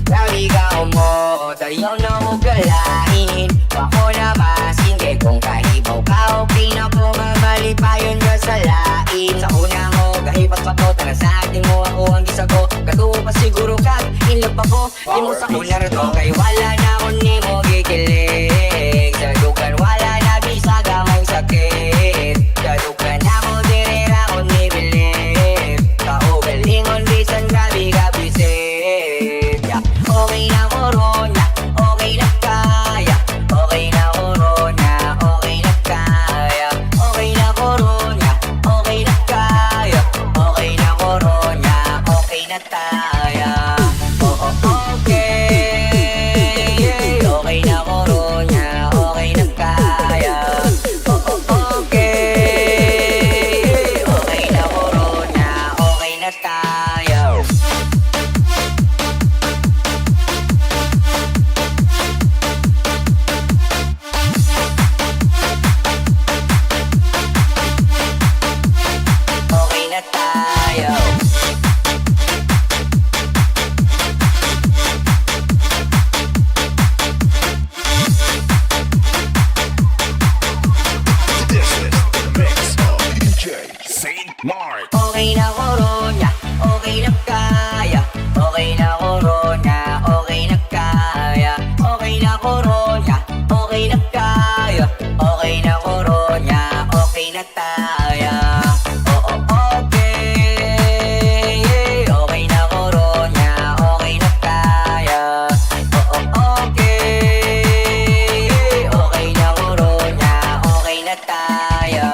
Grabe ka umot, ayaw na ko galain. Bako na masin, kay kung kahibaw ka, okay na po mamalipayon ka sa lain. Sa una ko, kahibat pa to, tala sa ating mo, ako ang gisa ko. Gatuo pa siguro ka, inlog pa ko. Di mo sa una na to, kay wala na ko ni mo kikilig. Sa dugan, wala na bisa kamay sakit. Sa dugan ako, dire ako ni Bilib. Kaugalingon, bisan grabe ka bisit. Okay na corona, okay na kaya. Okay na corona, okay na kaya. Okay na corona, okay na kaya. Okay na corona, okay na tayo. Oo, okay. Okay na corona, okay na kaya. Oo, okay. Okay na corona, okay na tayo. Okay na tayo. This is the mix of DJ St. Mark. Okay na corona, okay na kaya. Okay na corona, okay na kaya. Okay na corona, okay na kaya. Okay na corona, okay na tayo. Oo, okay. Okay na corona, okay na kaya. Oo, okay. Okay na corona, okay na tayo.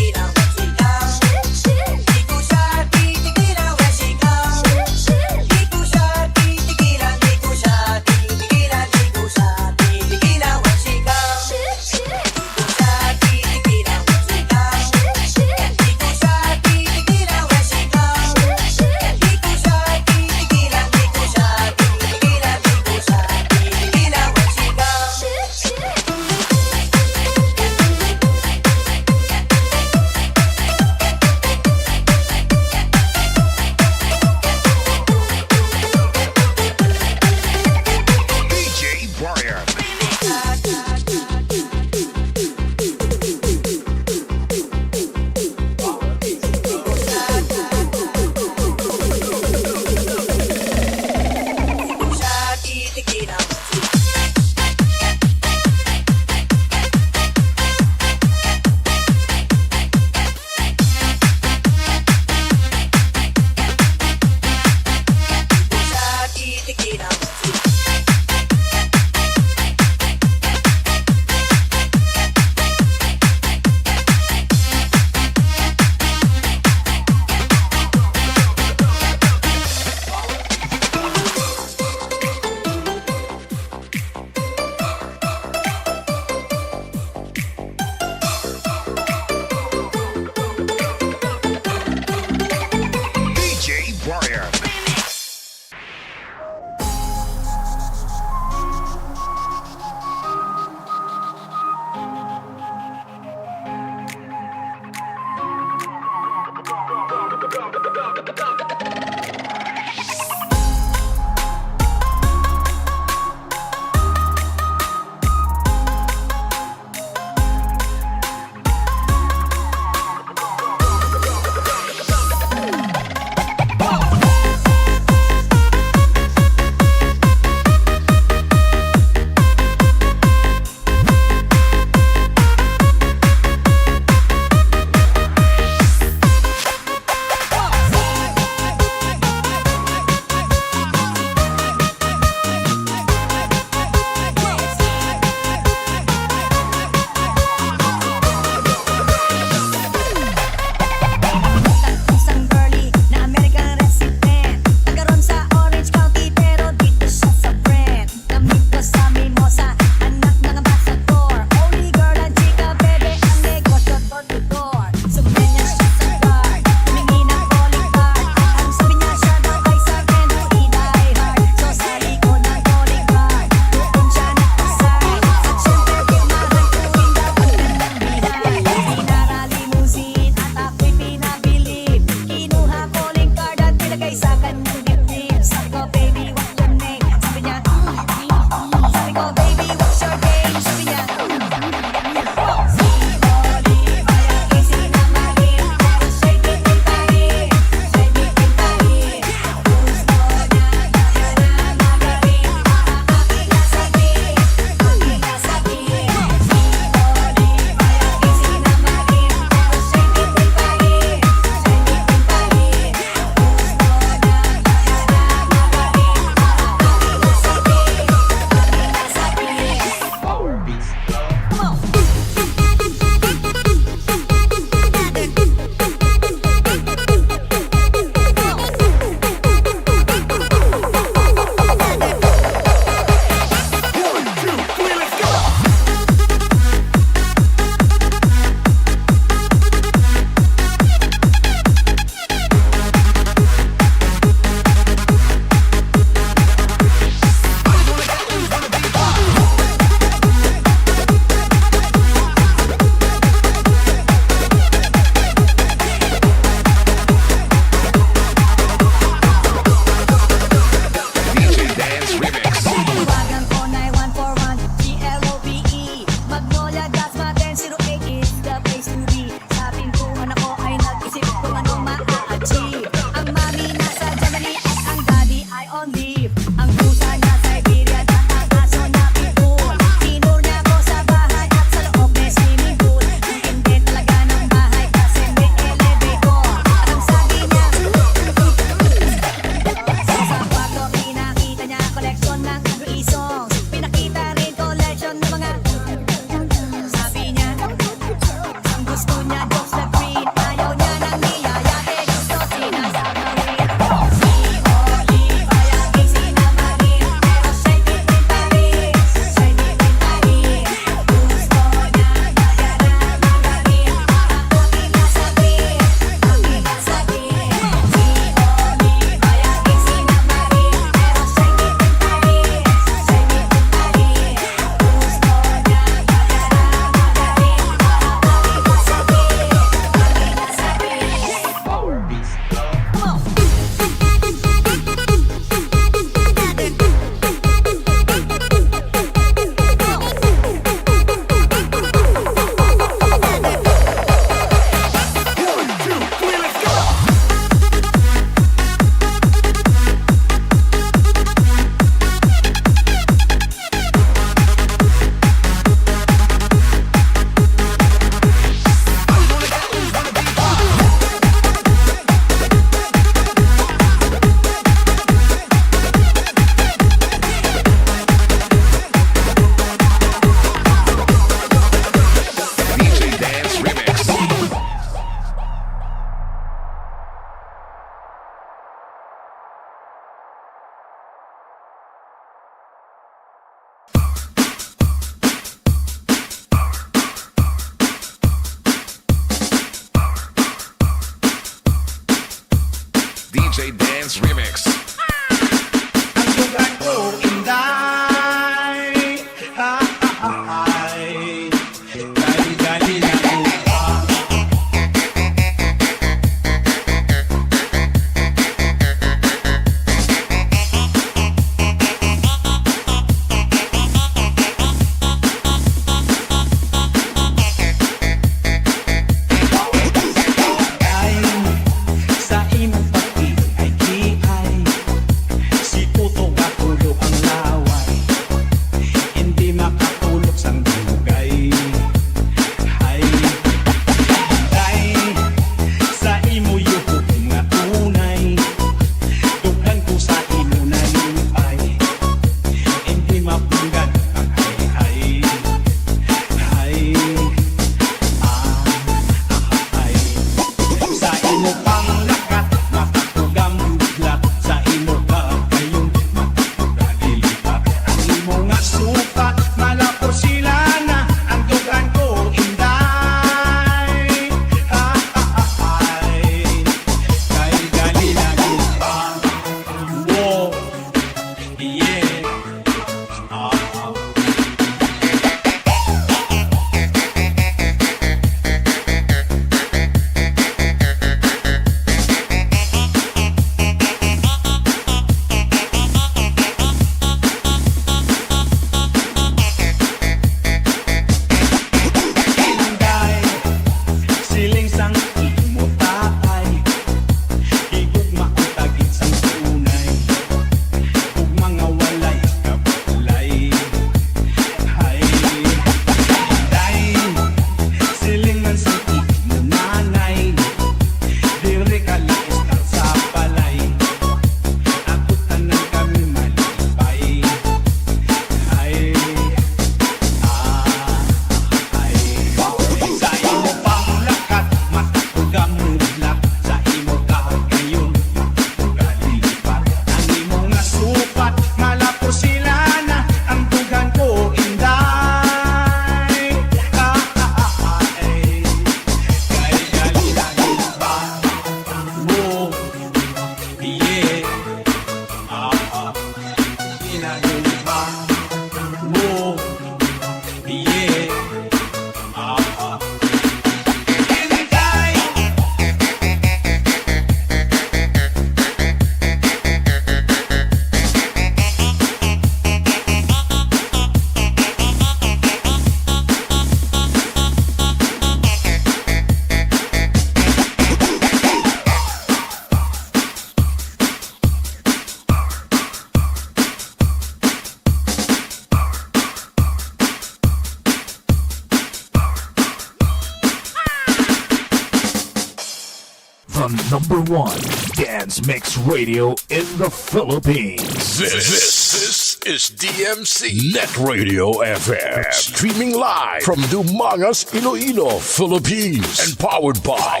#1 dance mix radio in the Philippines. This is DMC NetRadioFM, streaming live from Dumangas, Iloilo, Philippines, and powered by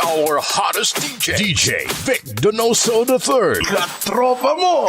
our hottest DJ DjVicDonosoIII. Katropa mo!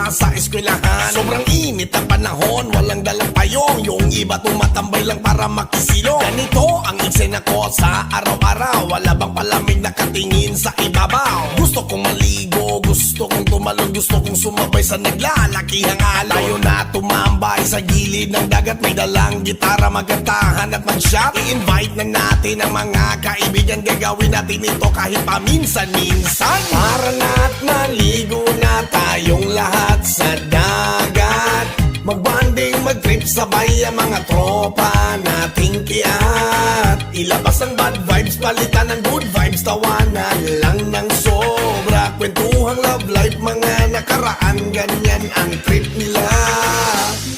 sa eskwelahan. Sobrang init ang panahon, walang dalang payong. Yung iba tumatambay lang para makisilong. Ganito ang eksena ko sa araw-araw. Wala bang palamig nakatingin sa ibabaw? Gusto Gusto kong maligo, gusto kong tumalon, gusto kong sumabay sa naglalakihang alon. Tayo na tumambay sa gilid ng dagat, may dalang gitara, magkantahan at mag-shot. I-invite na natin ang mga kaibigan, gagawin natin ito kahit paminsan-minsan. Para na't maligo na tayong lahat sa dagat, magbanding, mag-trip, sabay ang mga tropa nating kiat. Ilabas ang bad vibes, palitan ng good vibes, tawanan lang ng sobra. Kwentuhang love life, mga nakaraan, ganyan ang trip nila.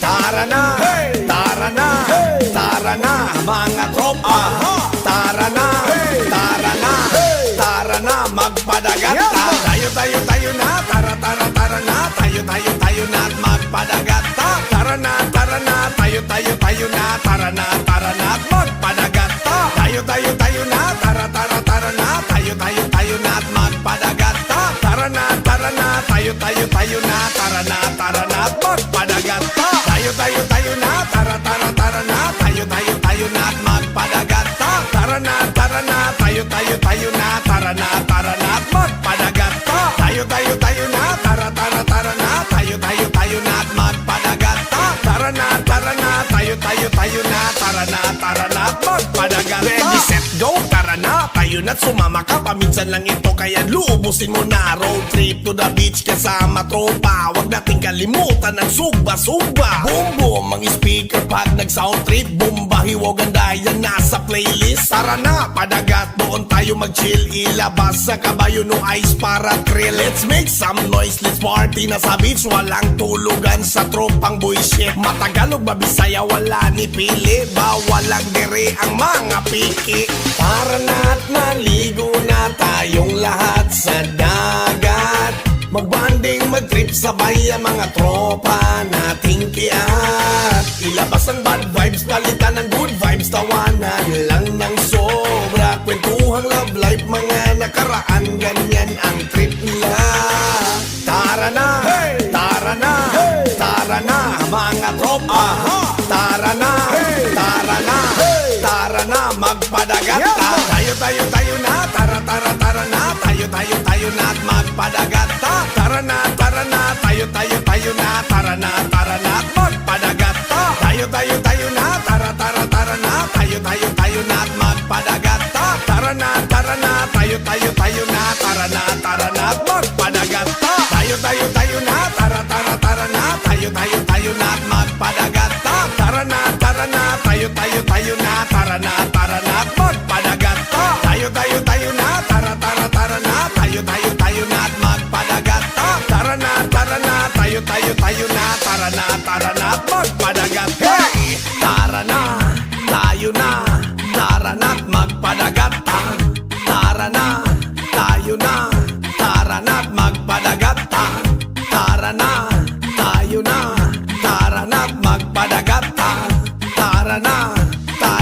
Tara na, tara na, tara na, mga tropa. Tara na, tara na, tara na, magpadagat. Tayo na, tara na, tayo na, magpadagat. Tara na, tayo na, tara na, magpadagat. Tayo na, tara na, tayo na, magpadagat. Tara na, tayo na, tara na, magpadagat. Tayo na, tara na, tayo na, magpadagat. Tara na, tayo na, tara na, magpadagat. Tayo na, tara na, tayo na, magpadagat. Tara na, tara na, magpadagat. Ready, set, go, tara na, tayo na't sumama ka. Paminsan lang ito kaya luubusin mo na. Road trip to the beach kasama tropa. Huwag nating kalimutan ang sugba-sugba. Boom boom, ang speaker pag nag-sound trip. Bomba, hiwag ang daya, nasa playlist. Tara na, padagat, doon tayo mag-chill. Ilabas sa kabayo no ice para thrill. Let's make some noise, let's party na sa beach. Walang tulugan sa tropang bullshit. Matagalog ba Bisaya, wala ni pili. Bawal lang dire ang mga piki. Para na't maligo na tayong lahat sa dagat, magbanding, mag-trip, sabay ang mga tropa nating kiat. Ilabas ang bad vibes, palitan ng good vibes, tawanan lang ng sobra. Kwentuhang love life, mga nakaraan, ganyan ang trip nila. Tara na, tara na, tara na, mga tropa. Tara na, tara na, tara na, magpadagat. Tayo na, tara na, tayo na, magpadagat. Tara na, tayo na, tara na, magpadagat. Tayo na, tara na, tayo na, magpadagat. Tara na, tayo na, tara na, magpadagat. Tayo na, tara na, tayo na, magpadagat. Tara na, tayo na, tara na, magpadagat. Tayo na, tara na, tayo na, magpadagat. Tara na, tayo na, tara na, magpadagat. Hey! Tara na, tayo na, tara na, magpadagat. Tara na, tayo na, tara na, magpadagat. Tara na, tayo na, tara na, magpadagat. Tara na, tayo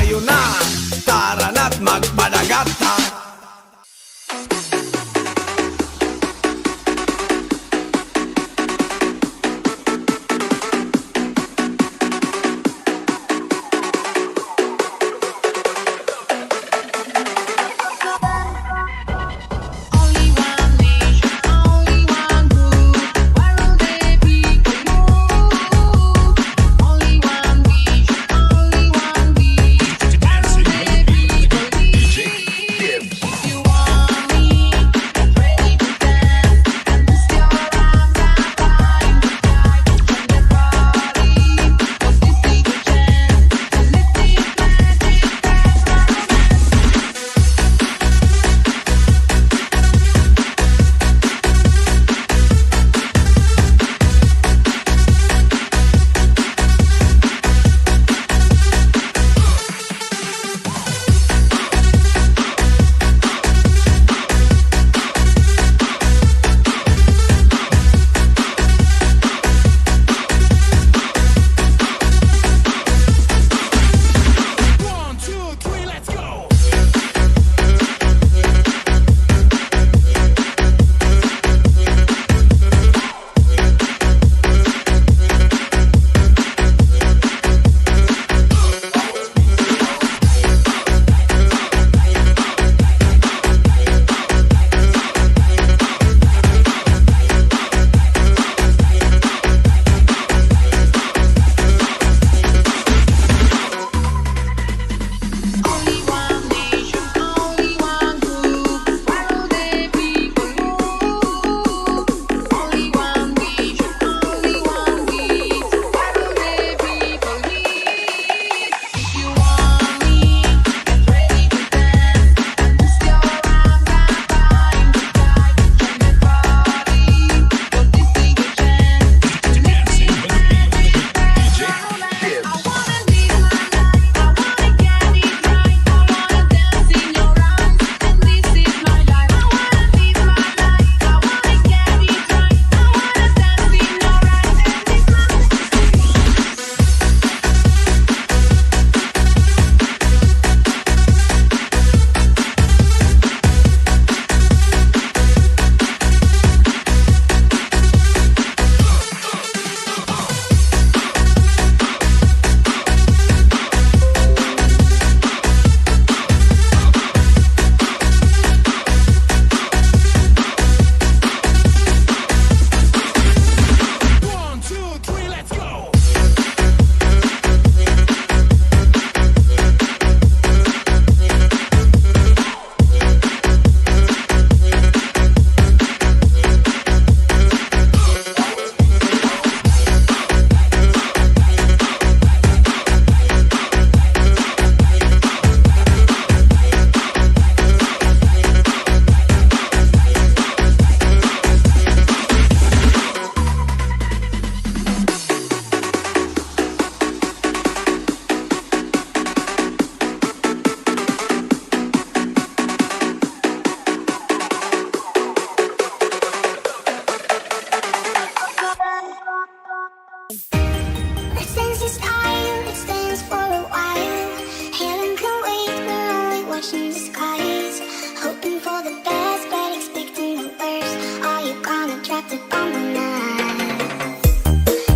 in disguise, hoping for the best but expecting the worst. Are you gonna drop the bomb or not?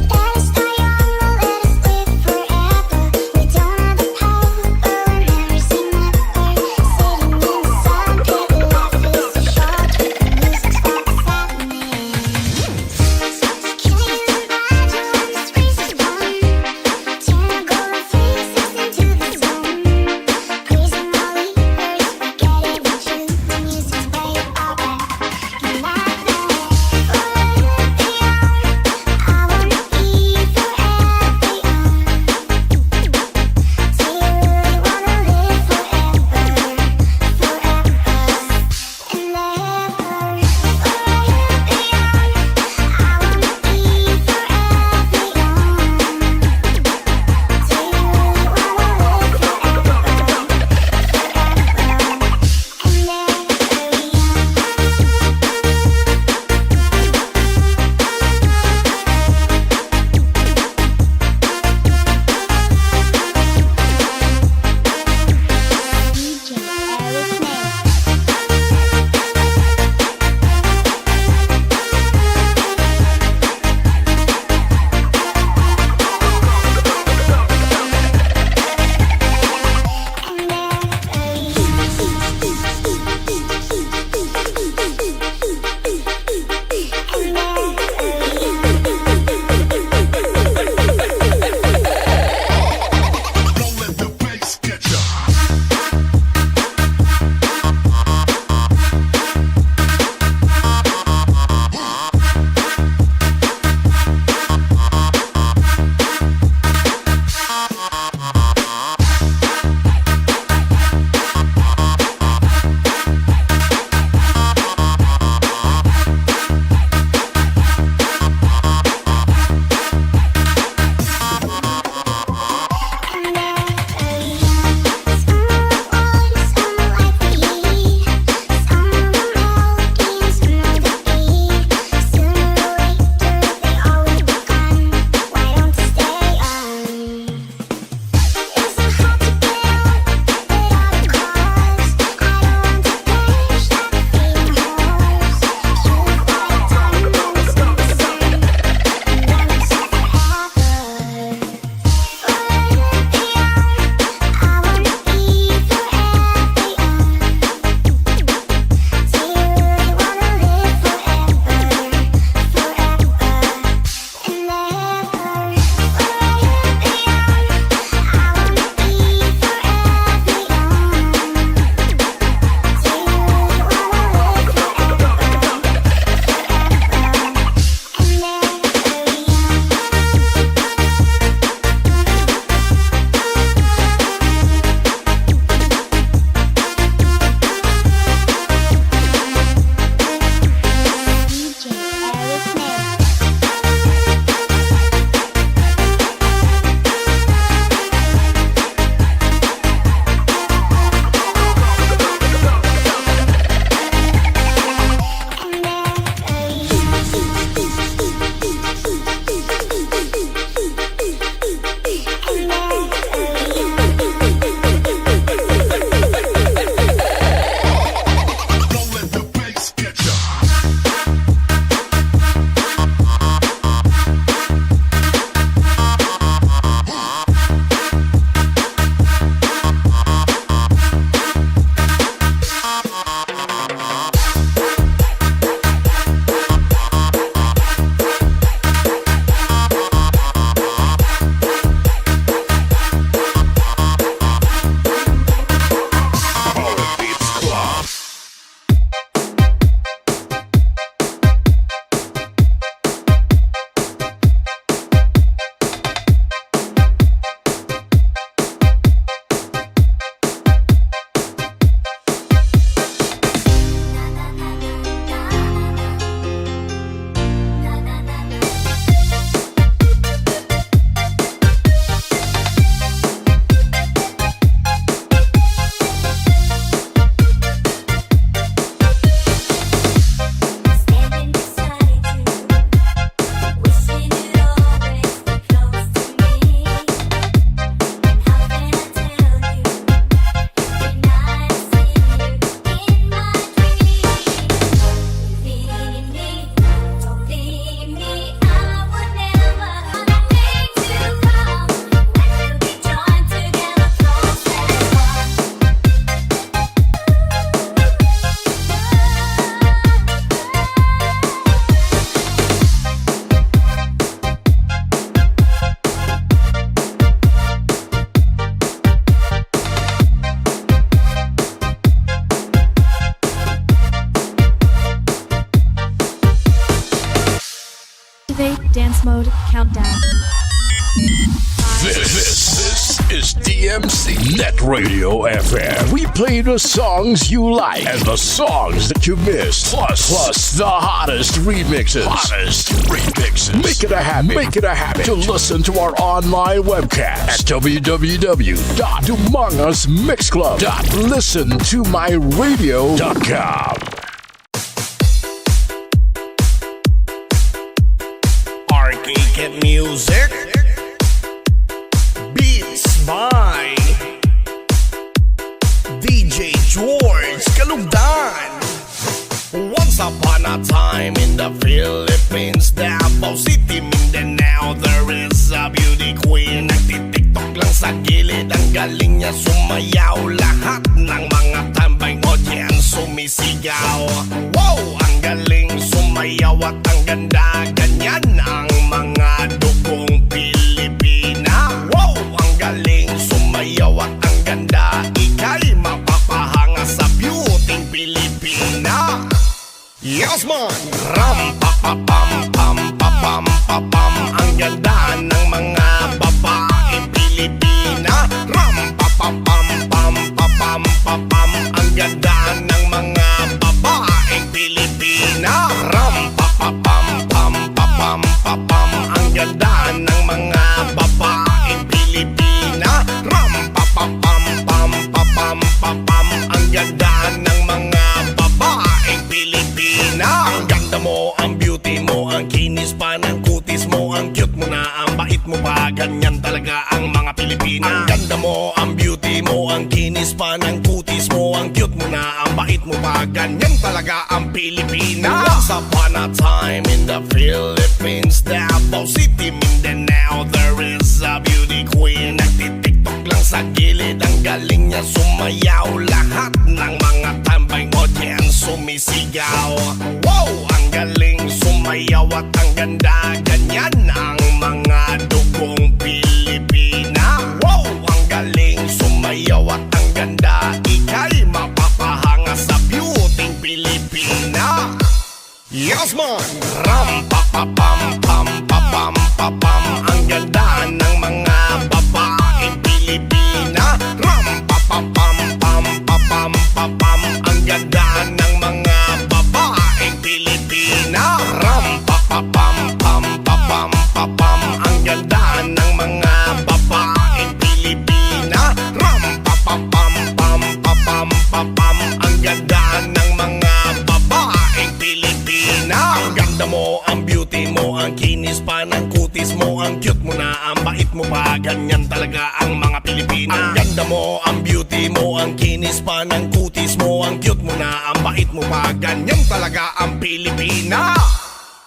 Let us die young or let us live forever. We don't have the power, but we'll never say never. Sitting in the sun pit, life is too short. The music's what's happening. So just killing the vibe when this race is won. Turn a golden 360 into the zone. Praising all leaders, DMC. Net Radio FM. We play the songs you like and the songs that you missed. Plus the hottest remixes. Make it a habit. To listen to our online webcast at www.dumangasmixclub.listentomyradio.com. Arcade music. Beats by DJ George Kalugdan. Once upon a time in the Philippines, Davao City, Mindanao, there is a beauty queen. Nagtitiktok lang sa gilid, ang galing niya sumayaw. Lahat ng mga tambay audience sumisigaw. Wow, ang galing sumayaw at ang ganda. Ganyan ang mga dugong Pilipina. Wow, ang galing sumayaw at ang ganda. Ika'y mapapahanga sa beauty Pilipina. Yes man! Ram pa pa pam pam pa pam pa pam. Ang ganda ng mga babaeng Pilipina. Ram pa pa pam pam pa pam pa pam. Ang ganda ng mga babaeng Pilipina. Ram pa pa pam pam pa pam pa pam. Ang ganda ng mga babaeng Pilipina. Ram pa pa pam pam pa pam pa pam. Ang ganda ng mga babaeng Pilipina. Ang ganda mo, ang beauty mo, ang kinis pa ng kutis mo, ang cute mo na, ang bait mo pa. Ganyan talaga ang mga Pilipina. Ang ganda mo, ang beauty mo, ang kinis pa ng kutis mo, ang cute mo na, ang bait mo pa. Ganyan talaga ang Pilipina. Once upon a time in the Philippines, Davao City, Mindanao, there is a beauty queen. Nagtitiktok lang sa gilid, ang galing niya sumayaw. Lahat ng mga tambay audience sumisigaw. Wow, ang galing sumayaw at ang ganda. Ganyan ang mga dugong Pilipina. Wow, ang galing sumayaw at ang ganda. Ika'y mapapahanga sa beauty Pilipina. Yes man! Ram pa pa pam pam pa pam pa pam. Ang ganda ng mga babaeng Pilipina. Ram pa pa pam pam pa pam pa pam. Ang ganda ng mga babaeng Pilipina. Ram pa pa pam pam pa pam pa pam. Ang ganda ng mga babaeng Pilipina. Ram pa pa pam pam pa pam pa pam. Ang ganda ng mga babaeng Pilipina. Ang ganda mo, ang beauty mo, ang kinis pa ng kutis mo, ang cute mo na, ang bait mo pa. Ganyan talaga ang mga Pilipina. Ang ganda mo, ang beauty mo, ang kinis pa ng kutis mo, ang cute mo na, ang bait mo pa. Ganyan talaga ang Pilipina.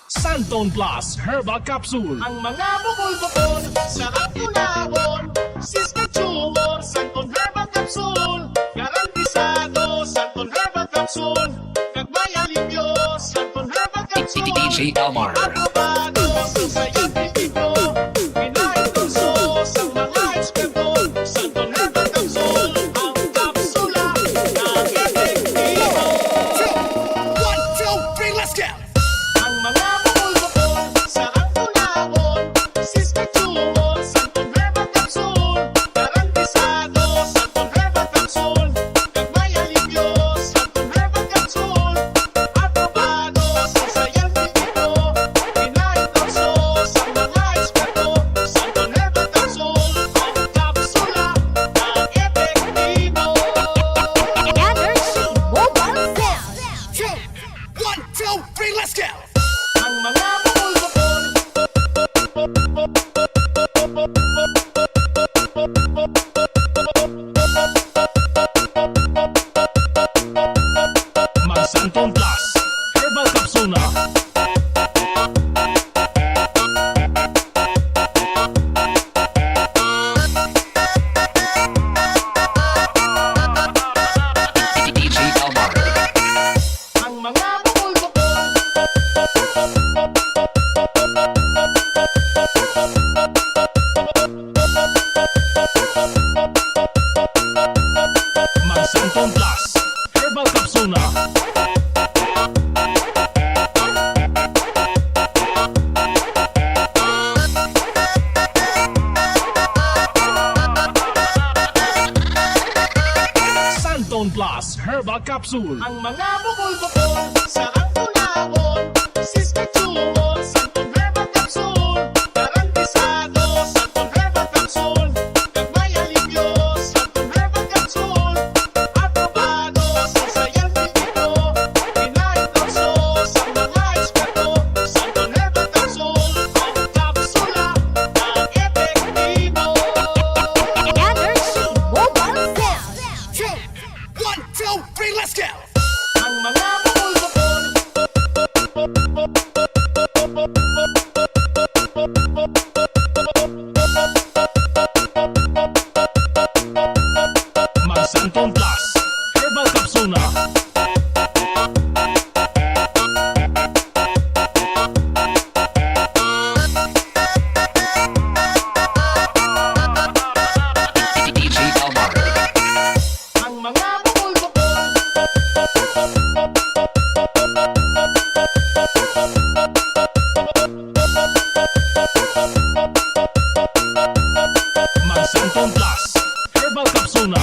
Santon Plus Herbal Capsule. Ang mga bukol-bukol, sarap tunawon. Saskatchewan, Santon Herbal Capsule. Garantisado, Santon Herbal Capsule. Kagmay-alivyo, Santon Herbal Capsule. DJ Elmar. Aprobado sa scientifico. Pinaintuso sa mga eksperto. Santon Herbal Capsule. Ang kapsula na epektibo. 1, 2, 3, let's go! Ang mga bukol-bukol, sarap tunawon. Saskatchewan, Santon Herbal Capsule. Garantisado, Santon Herbal Capsule. Kagmay-alivyo, Santon Herbal Capsule. Aprobado sa scientifico. Pinaintuso Plus Herbal Capsule. Ang mga bukol-bukol, sarang tulawon, siskachumon, Santong Herbal Capsule. Garantisado, Santong Herbal Capsule. Kagmay alivyo, Santong Herbal Capsule. Aprobado sa scientifico, inaendorso sa mga eksperto. Santong Herbal Capsule, ang kapsula ng epektibo. Energy Mobile Sound. 1, 2, 3, let's go! Ang mga bukol-bukol, Magsantong Plus Herbal Capsule na. ang mga bukol-bukol, Magsantong Plus Herbal Capsule na.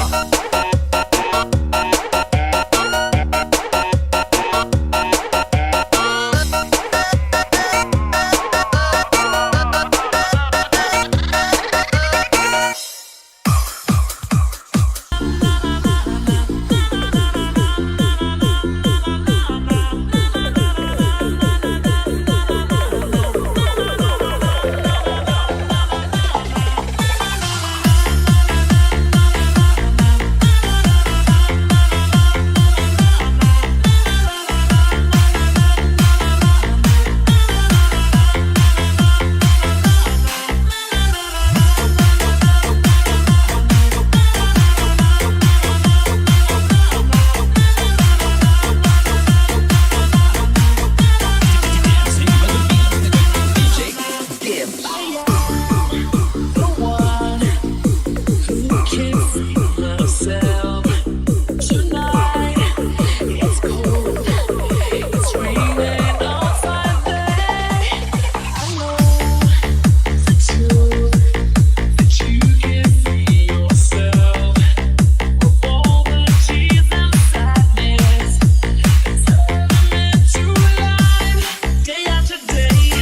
Day after day,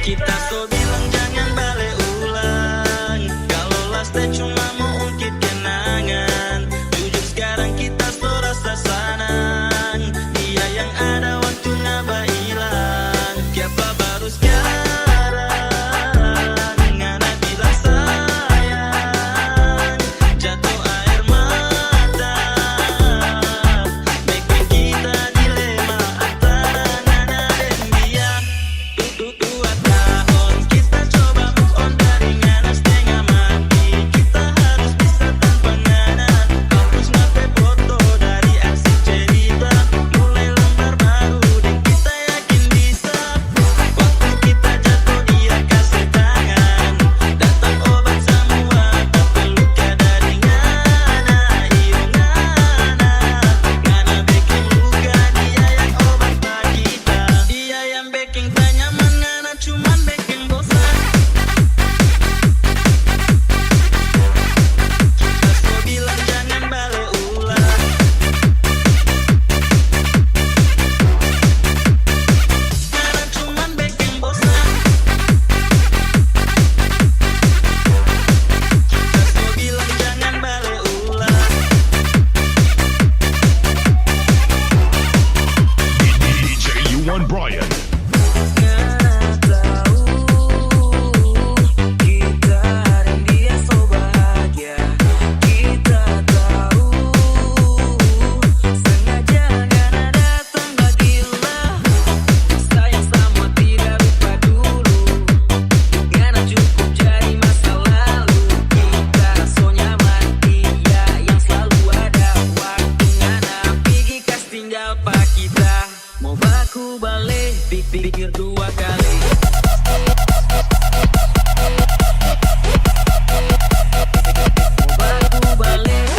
Kita so bilang jangan balik ulang. Kalau last day cuma mau ungkit kenangan. Jujur sekarang kita so rasa sanang. Dia yang ada waktu ngaba hilang. Siapa baru sekarang ngana bilang sayang. Jatuh air mata. Bikin kita dilema antara ngana dan dia. Dua tahun kita coba move on dari ngana setengah mati. Kita harus bisa tanpa ngana. Hapus nape foto dari arsip cerita. Mulai lembar baru dan kita yakin bisa. Waktu kita jatuh dia kasih tangan. Datang obat semua tapi luka dari ngana. Iyo ngana. Ngana bikin luka dia yang obat pak kita. Dia yang bikin tak nyaman ngana cuman bikin bosan. Kita so bilang jangan balik ulang. Ngana cuman bikin bosan. Kita so bilang jangan balik ulang. DJ Yuan Brian. Ngana tahu kita dan dia so bahagia. Kita tahu sengaja ngana datang bagilah. Sayang sama tidak lupa dulu. Ngana cukup jadi masa lalu. Kita so nyaman dia yang selalu ada. Waktu ngana pergi kas tinggal pak kita. Mau baku balik pikir dua kali. Mau baku balik.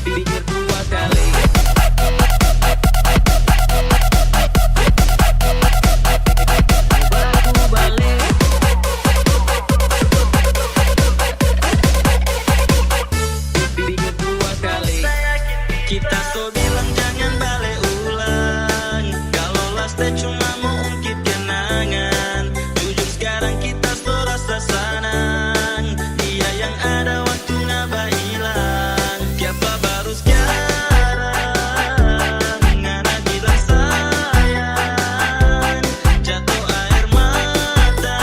Pikir dua kali. Mau baku balik. Pikir dua kali. Kita so bilang jangan balik ulang. Kalau last day cuma mau ungkit kenangan. Jujur sekarang kita so rasa sanang. Dia yang ada waktu ngaba hilang. Siapa baru sekarang ngana bilang sayang. Jatuh air mata.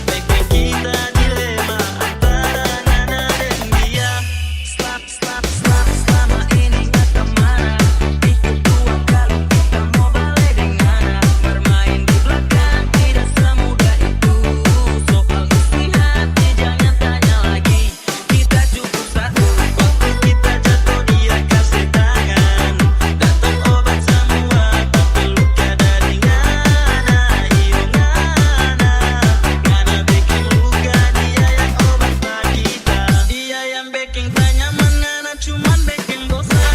Bikin kita dilema antara ngana dan dia. Selama ini nggak kemana. Pikir dua kali kita mau balik dengan bermain di belakang tidak semudah itu. Soal isi hati jangan tanya lagi. Kita cukup satu. Waktu kita jatuh dia kasih tangan. Datang obat semua tapi luka dari ngana. Iyo ngana. Ngana bikin luka dia yang obat pak kita. Dia yang bikin tak nyaman ngana cuman bikin bosan.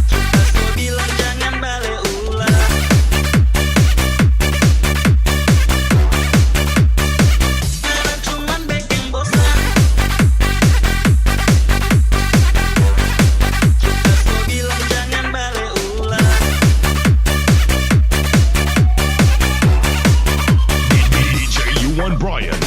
Kita so bilang jangan balik ulang. Ngana cuman bikin bosan. Kita so bilang jangan balik ulang. DJ Yuan Brian.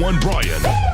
DJ1 Brian.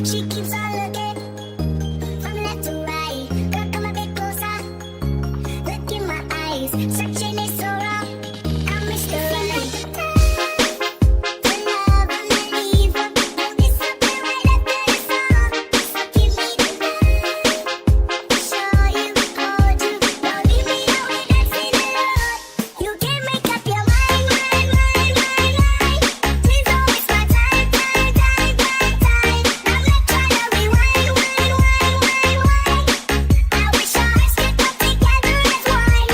She keeps on looking from left to right. Girl, come a bit closer. Look in my eyes. Searching is so wrong. I'm Mr. Right. To love and leave. We'll disappear right after the song. So give me the vibe. Show you, hold you. Don't leave me out when dancing alone. You can't make up your mind. Please don't waste my time. Now let's try to rewind. I wish our hearts could come together as one.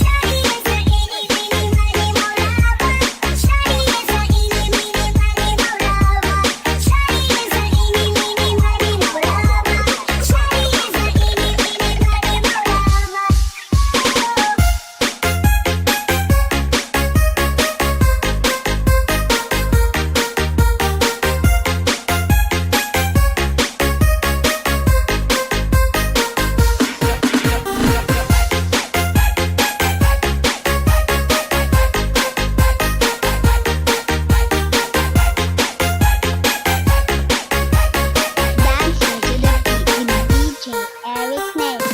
Shawty is the eeny, meeny, miny, mo lover. Shawty is the eeny, meeny, miny, mo lover. Shawty is the eeny, meeny, miny, mo lover. Shawty is the eeny, meeny, miny, mo Dancing to the beat with DJ Eric Ness.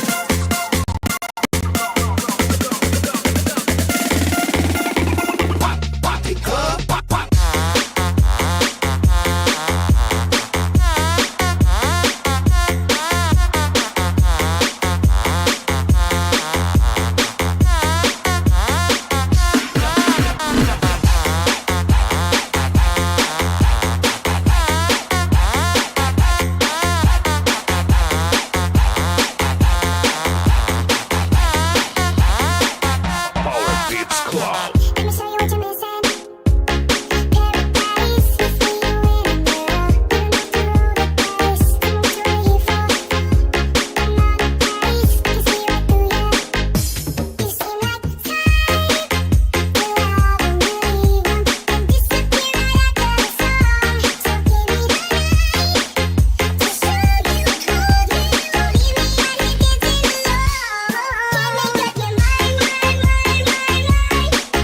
Power Beats Club. Let me show you what you're missing. Paradise, you see you in a mirror. You need to roll the dice. Come to where you fall. Another place, can see right through you. You seem like time. You love and you leave 'em and disappear right after the song. So give me the night to show you cold. Don't leave me out here dancing alone. Can't make up your mind.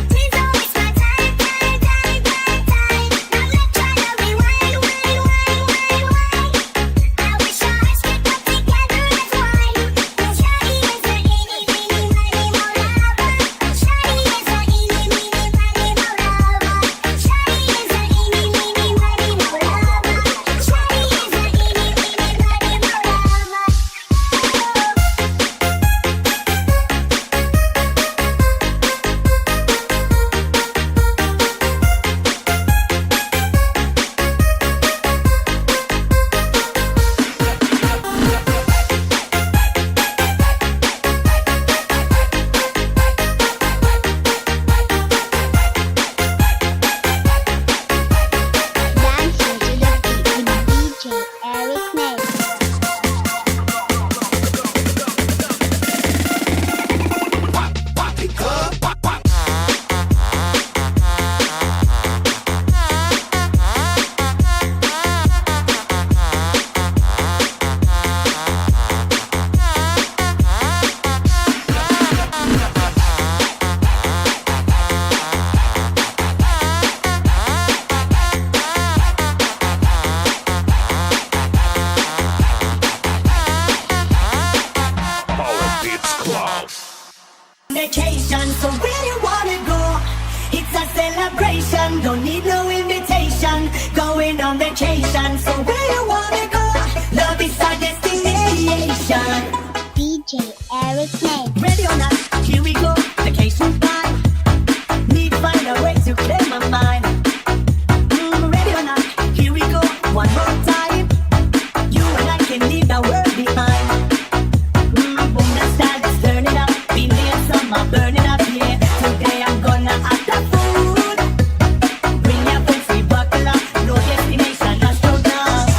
Please don't waste my time. Now let's try to rewind. I wish our hearts could come together as one. Shawty is the eeny, meeny, miny, mo lover. Shawty is the eeny, meeny, miny, mo lover. Shawty is the eeny, meeny, miny, mo lover. Shawty is the eeny, meeny, miny, mo lover. Dancing to the beat with DJ Eric Ness. Power Beats Club. Vacation, so where you wanna go? It's a celebration, don't need no invitation. Going on vacation, so where you wanna go? Love is our destination. DJ Eric Ness. Ready or not, here we go. Vacation time. Need find a way to clear my mind. Ready or not, here we go. One more time. You and I can leave the world behind. Boom, that style, let's turn it up. Been there, summer, burning up here. Today I'm gonna have the food. Bring your friends, we buckle up. No destination, astronauts.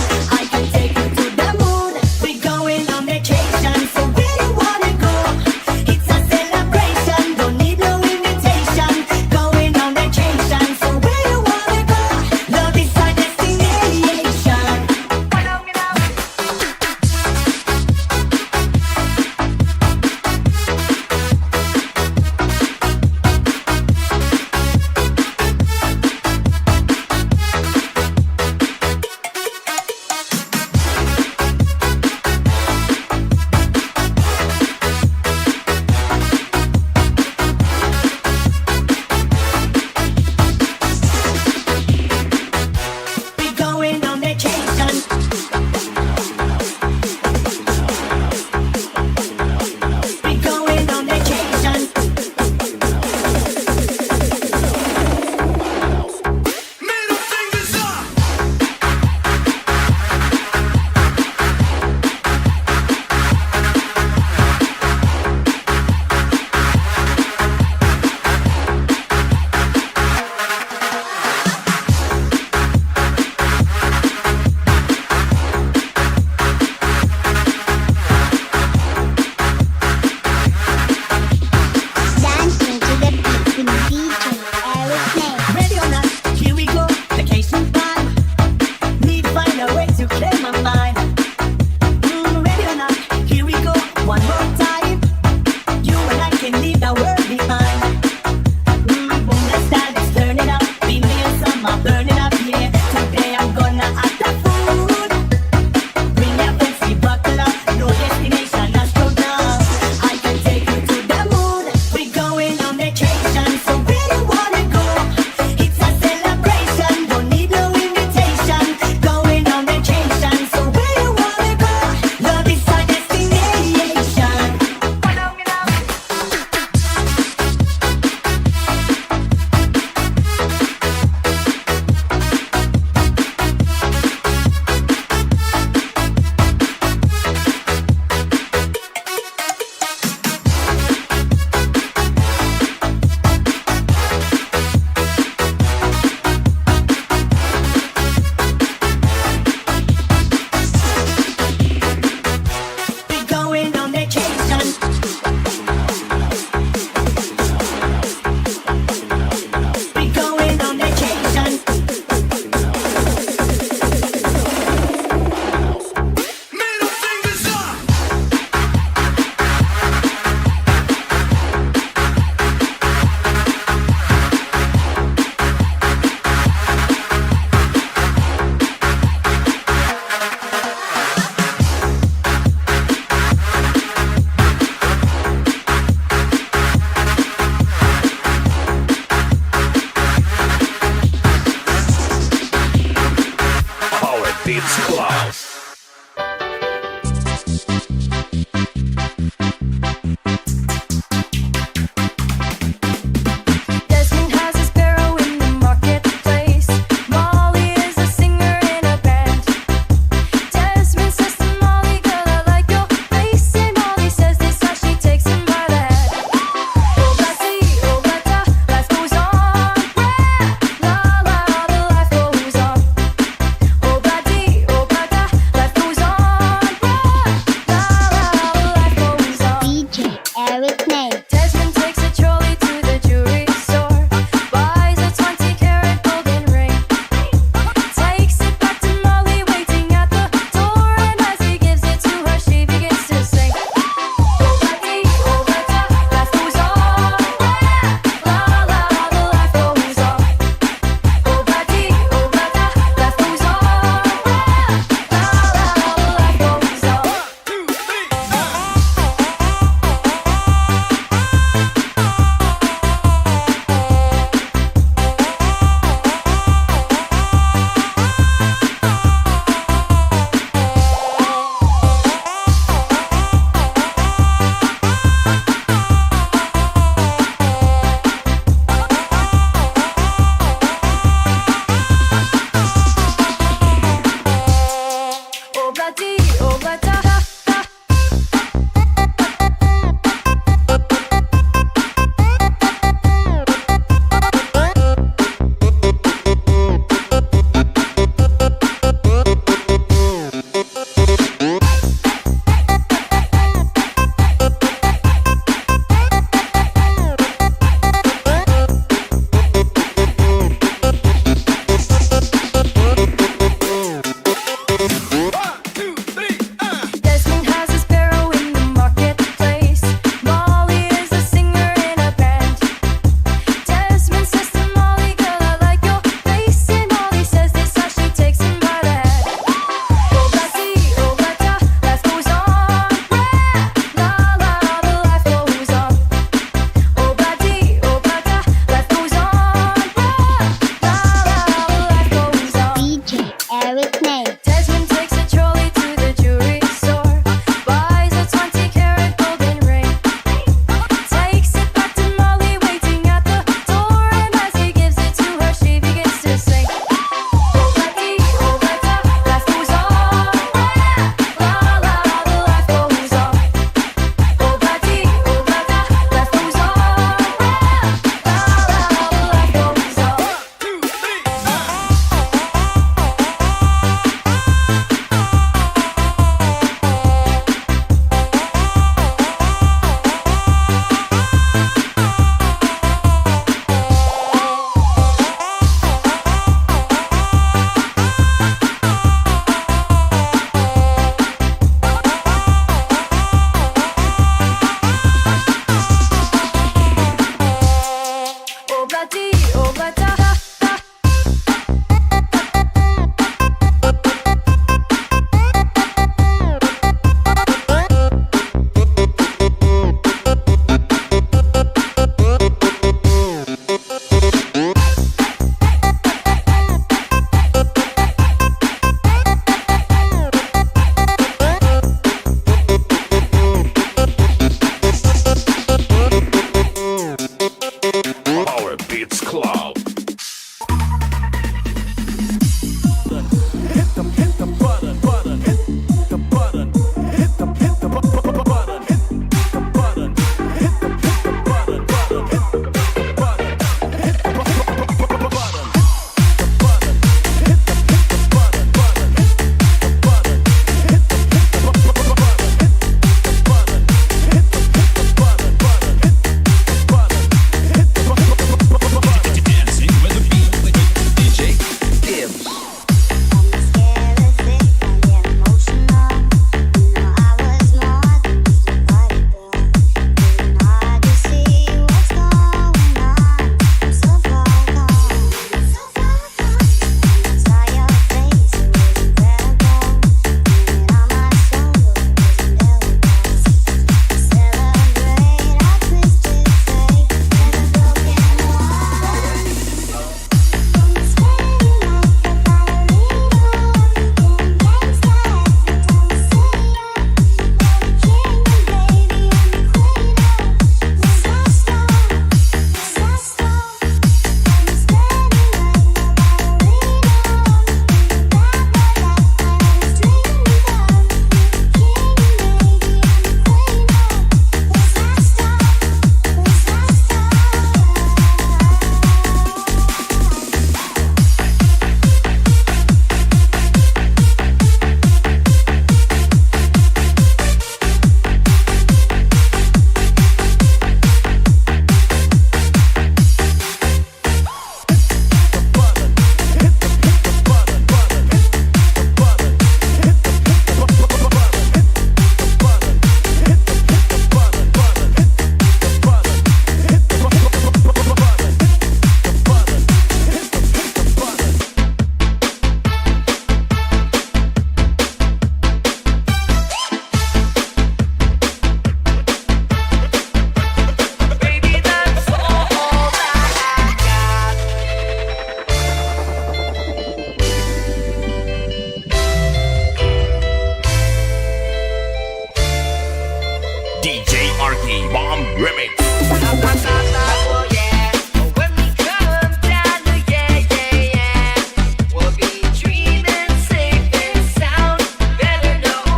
Better know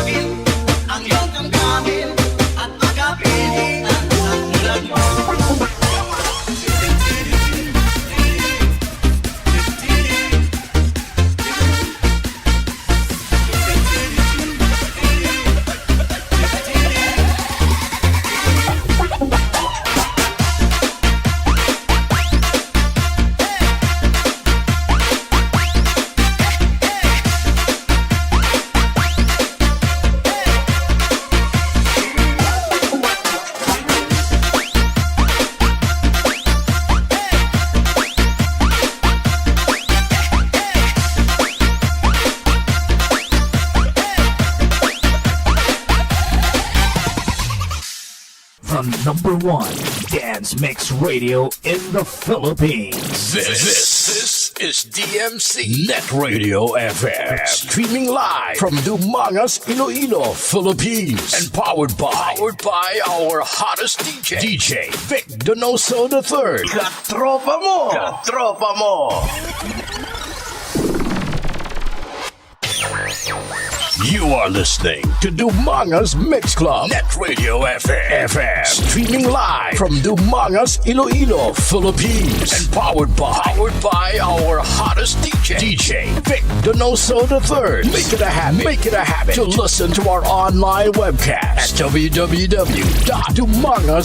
akin ang iyong kamkamin at pagkapiling ang mulat mo. The #1 dance mix radio in the Philippines. This is DMC NetRadioFM. Streaming live from Dumangas, Iloilo, Philippines. And powered by our hottest DJ DjVicDonosoIII. Katropa mo! Katropa mo! You are listening to Dumangas Mix Club, NetRadioFM. Streaming live from Dumangas, Iloilo, Philippines. And powered by our hottest DJ DjVicDonosoIII. Make it a habit to listen to our online webcast at www.dumangas.com.